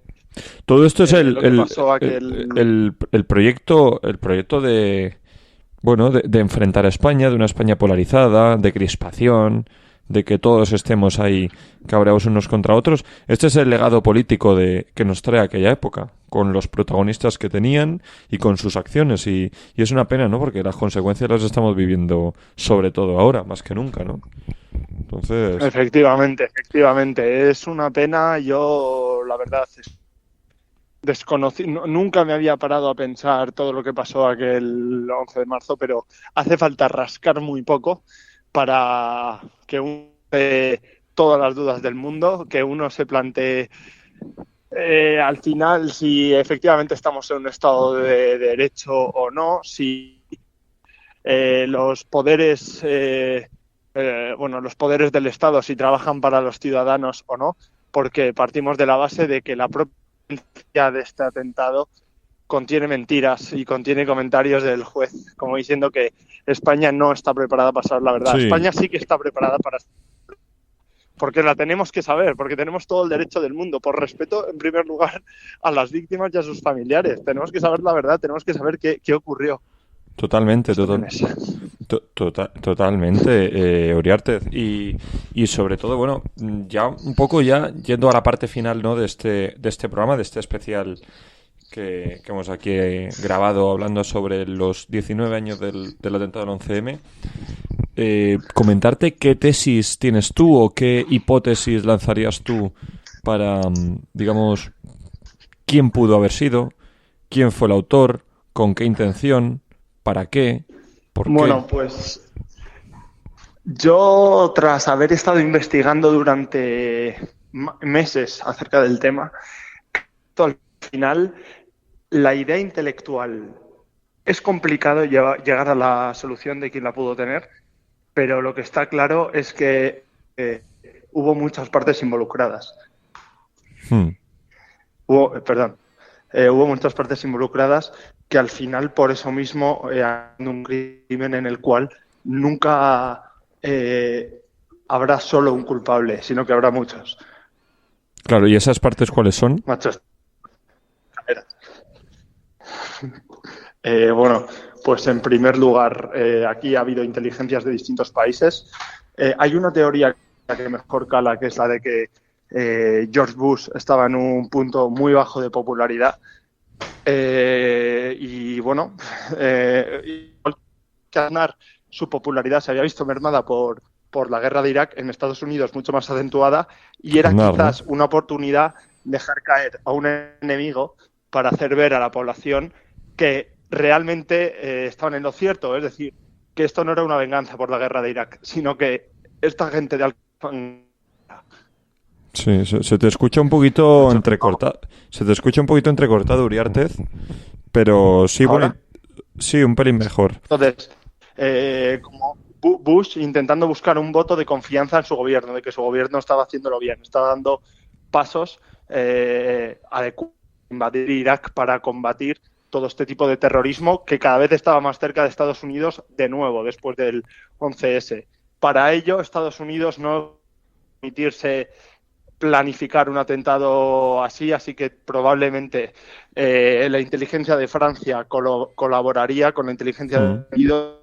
Todo esto es el proyecto de... Bueno, de enfrentar a España, de una España polarizada, de crispación, de que todos estemos ahí cabreados unos contra otros. Este es el legado político que nos trae aquella época, con los protagonistas que tenían y con sus acciones. Y es una pena, ¿no? Porque las consecuencias las estamos viviendo sobre todo ahora, más que nunca, ¿no? Entonces... Efectivamente. Es una pena. Yo, la verdad, nunca me había parado a pensar todo lo que pasó aquel 11 de marzo, pero hace falta rascar muy poco para que uno todas las dudas del mundo, que uno se plantee al final si efectivamente estamos en un estado de derecho o no, si los poderes los poderes del Estado si trabajan para los ciudadanos o no, porque partimos de la base de que la propia de este atentado contiene mentiras y contiene comentarios del juez, como diciendo que España no está preparada para saber la verdad. Sí. España sí que está preparada para... Porque la tenemos que saber, porque tenemos todo el derecho del mundo, por respeto, en primer lugar, a las víctimas y a sus familiares. Tenemos que saber la verdad, tenemos que saber qué ocurrió. Totalmente, totalmente, Uriarte. Y sobre todo, bueno, ya un poco yendo a la parte final, ¿no? de este programa, de este especial que hemos aquí grabado hablando sobre los 19 años del atentado del 11M. Comentarte qué tesis tienes tú o qué hipótesis lanzarías tú para, digamos, quién pudo haber sido, quién fue el autor, con qué intención, para qué, por qué. Bueno, pues yo, tras haber estado investigando durante meses acerca del tema, al final la idea intelectual es complicado llegar a la solución de quién la pudo tener, pero lo que está claro es que hubo muchas partes involucradas. Hubo muchas partes involucradas que al final, por eso mismo, hay un crimen en el cual nunca habrá solo un culpable, sino que habrá muchos. Claro, ¿y esas partes cuáles son? Machos. Bueno, pues en primer lugar, aquí ha habido inteligencias de distintos países. Hay una teoría que mejor cala, que es la de que George Bush estaba en un punto muy bajo de popularidad. Y bueno, que Aznar, su popularidad se había visto mermada por la guerra de Irak, en Estados Unidos mucho más acentuada, y era quizás una oportunidad dejar caer a un enemigo para hacer ver a la población que realmente estaban en lo cierto, es decir, que esto no era una venganza por la guerra de Irak, sino que esta gente de Alcántara. Sí, se te escucha un poquito entrecortado. Se te escucha un poquito entrecortado, Uriartez, pero sí, ¿Ahora? bueno, sí, un pelín mejor. Entonces, como Bush intentando buscar un voto de confianza en su gobierno, de que su gobierno estaba haciéndolo bien, estaba dando pasos adecuados a invadir Irak para combatir todo este tipo de terrorismo que cada vez estaba más cerca de Estados Unidos de nuevo, después del 11S. Para ello, Estados Unidos no permitirse planificar un atentado así que probablemente la inteligencia de Francia colaboraría con la inteligencia de Estados Unidos,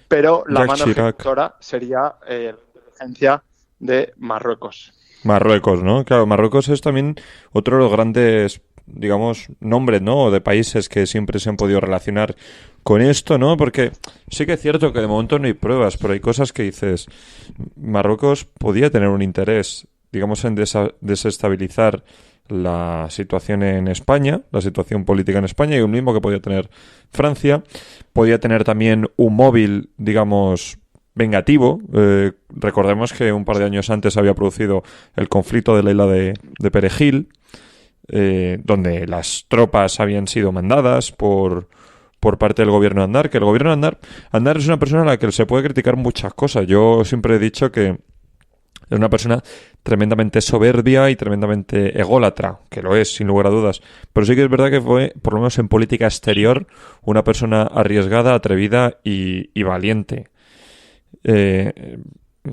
pero la Jacques mano Chirac. ejecutora sería la inteligencia de Marruecos. Marruecos, ¿no? Claro, Marruecos es también otro de los grandes, digamos, nombres, ¿no? De países que siempre se han podido relacionar con esto, ¿no? Porque sí que es cierto que de momento no hay pruebas, pero hay cosas que dices, Marruecos podía tener un interés, digamos, en desestabilizar la situación en España, la situación política en España, y un mismo que podía tener Francia. Podía tener también un móvil, digamos, vengativo. Recordemos que un par de años antes había producido el conflicto de la isla de Perejil, donde las tropas habían sido mandadas por parte del gobierno de Aznar, que el gobierno de Aznar es una persona a la que se puede criticar muchas cosas. Yo siempre he dicho que es una persona tremendamente soberbia y tremendamente ególatra, que lo es, sin lugar a dudas. Pero sí que es verdad que fue, por lo menos en política exterior, una persona arriesgada, atrevida y valiente.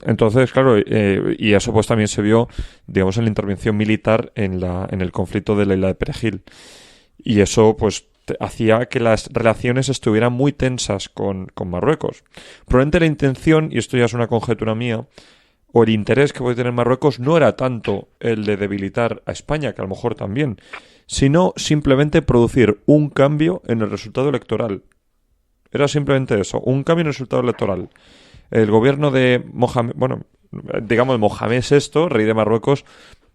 Entonces, claro, y eso pues también se vio, digamos, en la intervención militar en el conflicto de la isla de Perejil. Y eso, pues, hacía que las relaciones estuvieran muy tensas con Marruecos. Probablemente la intención, y esto ya es una conjetura mía, o el interés que puede tener Marruecos no era tanto el de debilitar a España, que a lo mejor también, sino simplemente producir un cambio en el resultado electoral. Era simplemente eso, un cambio en el resultado electoral. El gobierno de Mohamed, bueno, digamos Mohamed VI, rey de Marruecos,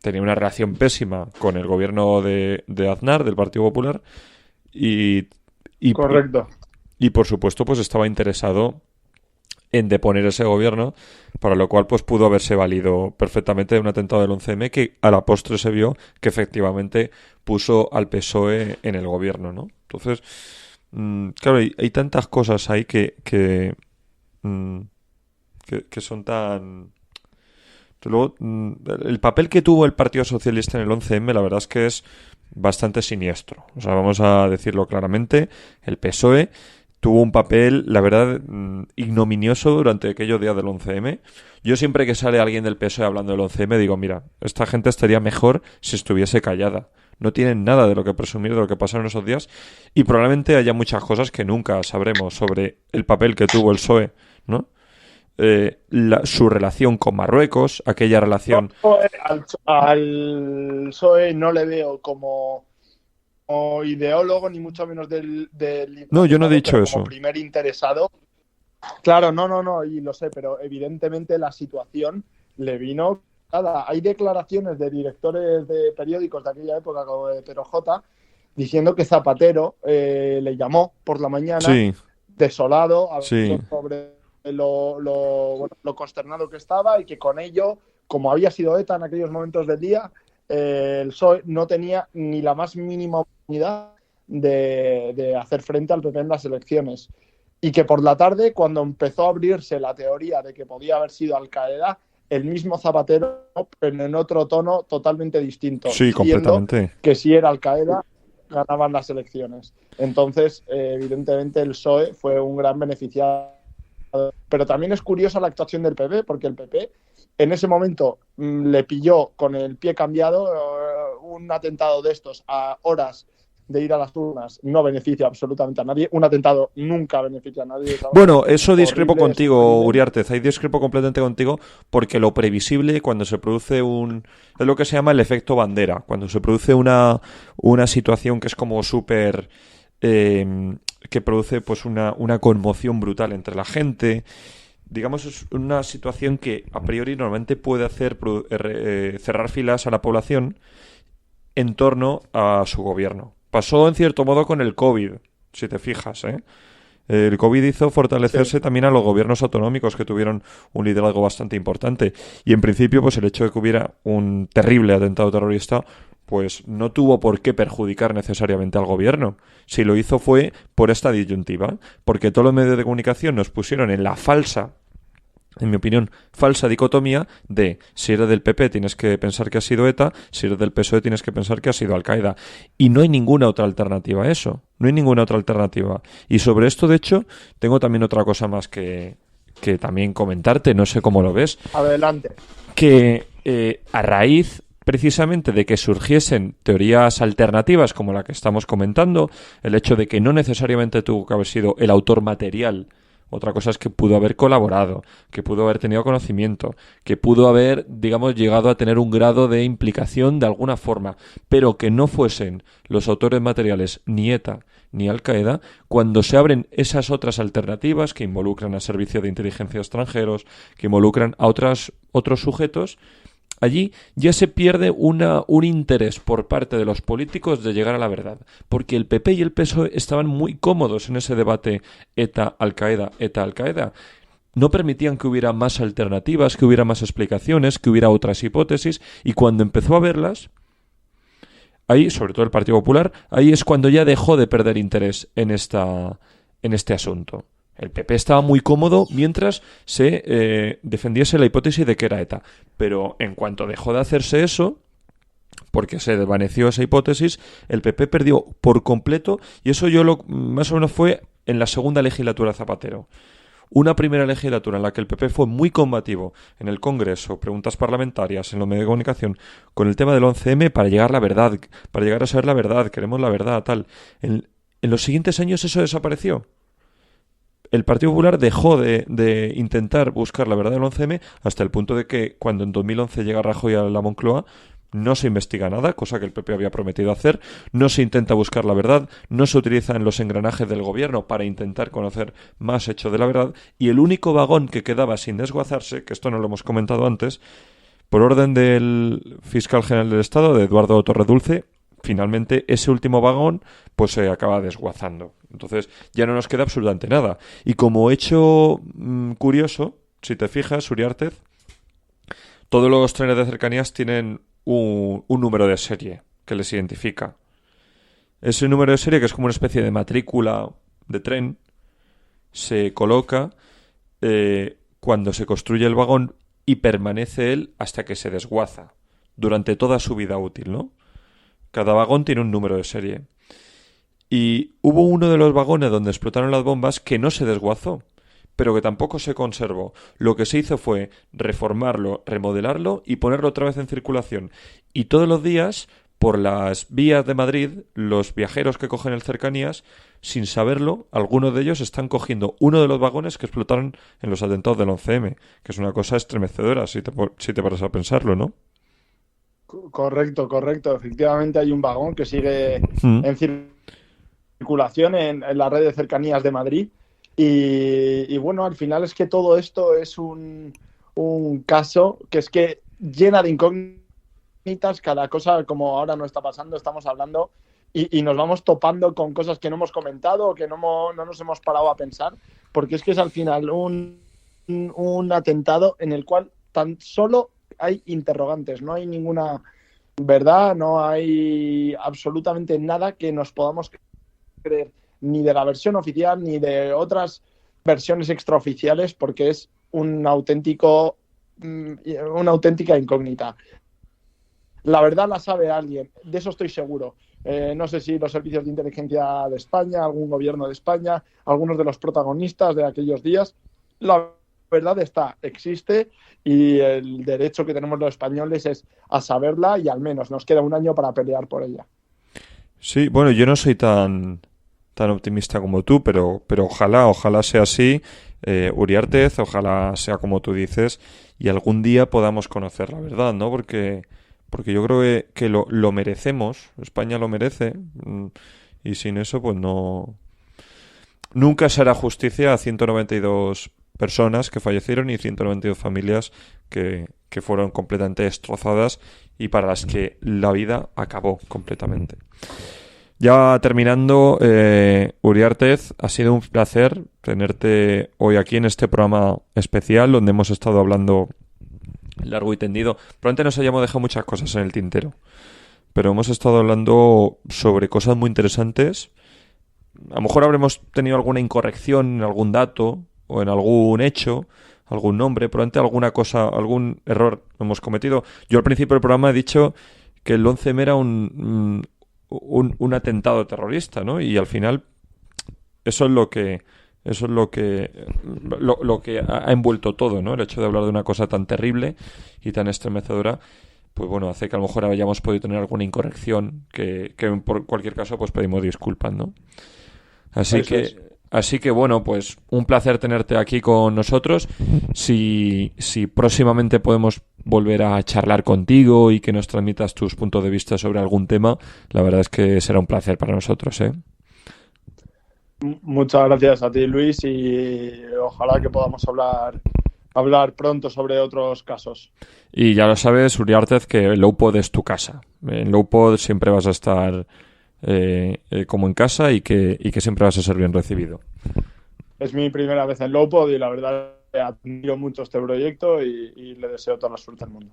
tenía una relación pésima con el gobierno de Aznar, del Partido Popular, y Correcto. Y por supuesto, pues estaba interesado en deponer ese gobierno, para lo cual pues pudo haberse valido perfectamente de un atentado del 11M que a la postre se vio que efectivamente puso al PSOE en el gobierno, ¿no? Entonces, claro, hay tantas cosas ahí que son tan... Luego, el papel que tuvo el Partido Socialista en el 11M, la verdad es que es bastante siniestro. O sea, vamos a decirlo claramente, el PSOE tuvo un papel, la verdad, ignominioso durante aquellos días del 11M. Yo siempre que sale alguien del PSOE hablando del 11M digo, mira, esta gente estaría mejor si estuviese callada. No tienen nada de lo que presumir de lo que pasaron esos días y probablemente haya muchas cosas que nunca sabremos sobre el papel que tuvo el PSOE, ¿no? Su relación con Marruecos, aquella relación... Al PSOE no le veo como ideólogo, ni mucho menos del No, yo no he dicho pero eso. como primer interesado. Claro, no, y lo sé, pero evidentemente la situación le vino... Nada, hay declaraciones de directores de periódicos de aquella época, como de Perojota, diciendo que Zapatero le llamó por la mañana, Sí, desolado, sí. sobre lo consternado que estaba y que con ello, como había sido ETA en aquellos momentos del día, el PSOE no tenía ni la más mínima oportunidad de hacer frente al PP en las elecciones. Y que por la tarde, cuando empezó a abrirse la teoría de que podía haber sido Al-Qaeda, el mismo Zapatero, pero en otro tono totalmente distinto, Sí, diciendo completamente. que si era Al-Qaeda, ganaban las elecciones. Entonces, evidentemente, el PSOE fue un gran beneficiado. Pero también es curiosa la actuación del PP, porque el PP en ese momento le pilló con el pie cambiado. Un atentado de estos a horas de ir a las urnas no beneficia absolutamente a nadie. Un atentado nunca beneficia a nadie. Bueno, eso discrepo Horrible, contigo, horrible. Uriarte. Ahí discrepo completamente contigo porque lo previsible cuando se produce es lo que se llama el efecto bandera. Cuando se produce una situación que es como súper... que produce pues una conmoción brutal entre la gente. Digamos, es una situación que a priori normalmente puede hacer cerrar filas a la población en torno a su gobierno. Pasó en cierto modo con el COVID, si te fijas, ¿eh? El COVID hizo fortalecerse también a los gobiernos autonómicos, que tuvieron un liderazgo bastante importante. Y en principio, pues el hecho de que hubiera un terrible atentado terrorista, pues no tuvo por qué perjudicar necesariamente al gobierno. Si lo hizo fue por esta disyuntiva, porque todos los medios de comunicación nos pusieron en la falsa, en mi opinión, falsa dicotomía de si eres del PP tienes que pensar que ha sido ETA, si eres del PSOE tienes que pensar que ha sido Al-Qaeda. Y no hay ninguna otra alternativa a eso. No hay ninguna otra alternativa. Y sobre esto, de hecho, tengo también otra cosa más que también comentarte, no sé cómo lo ves. Adelante. Que a raíz precisamente de que surgiesen teorías alternativas como la que estamos comentando, el hecho de que no necesariamente tuvo que haber sido el autor material. Otra cosa es que pudo haber colaborado, que pudo haber tenido conocimiento, que pudo haber, digamos, llegado a tener un grado de implicación de alguna forma, pero que no fuesen los autores materiales ni ETA ni Al-Qaeda, cuando se abren esas otras alternativas que involucran a servicios de inteligencia extranjeros, que involucran a otros sujetos, allí ya se pierde un interés por parte de los políticos de llegar a la verdad, porque el PP y el PSOE estaban muy cómodos en ese debate ETA-Al-Qaeda, ETA-Al-Qaeda. No permitían que hubiera más alternativas, que hubiera más explicaciones, que hubiera otras hipótesis, y cuando empezó a verlas, ahí, sobre todo el Partido Popular, ahí es cuando ya dejó de perder interés en este asunto. El PP estaba muy cómodo mientras se defendiese la hipótesis de que era ETA. Pero en cuanto dejó de hacerse eso, porque se desvaneció esa hipótesis, el PP perdió por completo, y eso más o menos fue en la segunda legislatura de Zapatero. Una primera legislatura en la que el PP fue muy combativo en el Congreso, preguntas parlamentarias, en los medios de comunicación, con el tema del 11M para llegar a la verdad, para llegar a saber la verdad, queremos la verdad, tal. En los siguientes años eso desapareció. El Partido Popular dejó de intentar buscar la verdad del 11M hasta el punto de que cuando en 2011 llega Rajoy a la Moncloa no se investiga nada, cosa que el PP había prometido hacer, no se intenta buscar la verdad, no se utilizan los engranajes del gobierno para intentar conocer más hechos de la verdad, y el único vagón que quedaba sin desguazarse, que esto no lo hemos comentado antes, por orden del fiscal general del Estado, de Eduardo Torre Dulce, finalmente ese último vagón pues se acaba desguazando. Entonces ya no nos queda absolutamente nada. Y como hecho curioso, si te fijas, Uriarte, todos los trenes de cercanías tienen un número de serie que les identifica. Ese número de serie, que es como una especie de matrícula de tren, se coloca cuando se construye el vagón y permanece él hasta que se desguaza, durante toda su vida útil, ¿no? Cada vagón tiene un número de serie. Y hubo uno de los vagones donde explotaron las bombas que no se desguazó, pero que tampoco se conservó. Lo que se hizo fue reformarlo, remodelarlo y ponerlo otra vez en circulación. Y todos los días, por las vías de Madrid, los viajeros que cogen el Cercanías, sin saberlo, algunos de ellos están cogiendo uno de los vagones que explotaron en los atentados del 11M, que es una cosa estremecedora si te paras a pensarlo, ¿no? Correcto. Efectivamente hay un vagón que sigue en circulación en la red de cercanías de Madrid. Y bueno, al final es que todo esto es un caso que es que llena de incógnitas. Cada cosa, como ahora no está pasando, estamos hablando y nos vamos topando con cosas que no hemos comentado o que no nos hemos parado a pensar, porque es que es al final un atentado en el cual tan solo hay interrogantes, no hay ninguna verdad, no hay absolutamente nada que nos podamos creer, ni de la versión oficial ni de otras versiones extraoficiales, porque es una auténtica incógnita. La verdad la sabe alguien, de eso estoy seguro. No sé si los servicios de inteligencia de España, algún gobierno de España, algunos de los protagonistas de aquellos días. La verdad existe, y el derecho que tenemos los españoles es a saberla, y al menos nos queda un año para pelear por ella. Sí, bueno, yo no soy tan optimista como tú, pero ojalá sea así, Uriarte, ojalá sea como tú dices, y algún día podamos conocer la verdad, ¿no? Porque yo creo que lo merecemos, España lo merece, y sin eso pues no... Nunca se hará justicia a 192 personas que fallecieron y 192 familias que fueron completamente destrozadas y para las que la vida acabó completamente. Ya terminando, Uriartez, ha sido un placer tenerte hoy aquí en este programa especial donde hemos estado hablando largo y tendido. Probablemente nos hayamos dejado muchas cosas en el tintero, pero hemos estado hablando sobre cosas muy interesantes. A lo mejor habremos tenido alguna incorrección en algún dato o en algún hecho, algún nombre, probablemente alguna cosa, algún error hemos cometido. Yo al principio del programa he dicho que el 11M era un atentado terrorista, ¿no? Y al final eso es lo que ha envuelto todo, ¿no? El hecho de hablar de una cosa tan terrible y tan estremecedora, pues bueno, hace que a lo mejor hayamos podido tener alguna incorrección que por cualquier caso pues pedimos disculpas, ¿no? Así que bueno, pues un placer tenerte aquí con nosotros. Si próximamente podemos volver a charlar contigo y que nos transmitas tus puntos de vista sobre algún tema, la verdad es que será un placer para nosotros, ¿eh? Muchas gracias a ti, Luis, y ojalá que podamos hablar pronto sobre otros casos. Y ya lo sabes, Uriartez, que Lowpod es tu casa. En Lowpod siempre vas a estar como en casa y que siempre vas a ser bien recibido. Es mi primera vez en Lowpod y la verdad admiro mucho este proyecto y le deseo toda la suerte al mundo.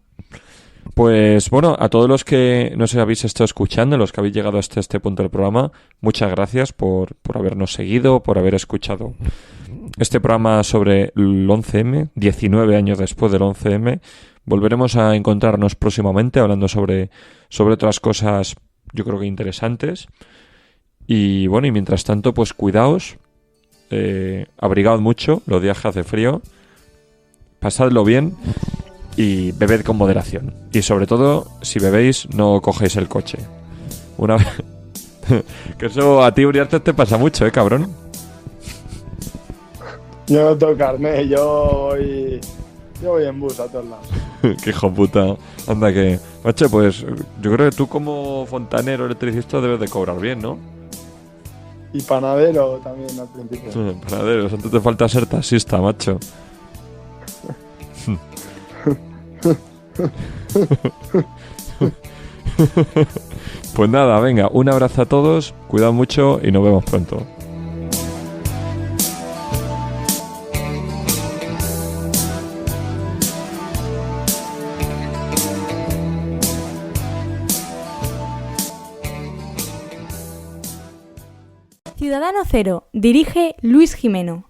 Pues bueno, a todos los que nos habéis estado escuchando, los que habéis llegado hasta este punto del programa, muchas gracias por habernos seguido, por haber escuchado este programa sobre el 11M, 19 años después del 11M. Volveremos a encontrarnos próximamente hablando sobre otras cosas, yo creo que interesantes. Y bueno, y mientras tanto, pues cuidaos, abrigaos mucho, los días que hace frío, pasadlo bien y bebed con moderación. Y sobre todo, si bebéis, no cogéis el coche. Una vez... que eso a ti, Uriarte, te pasa mucho, cabrón. Yo no tengo carné, yo voy en bus a todos lados. Qué hijo puta. Anda que... Macho, pues yo creo que tú como fontanero electricista debes de cobrar bien, ¿no? Y panadero también al principio. Panadero, antes te falta ser taxista, macho. Pues nada, venga, un abrazo a todos, cuidado mucho y nos vemos pronto. Ciudadano Cero, dirige Luis Jimeno.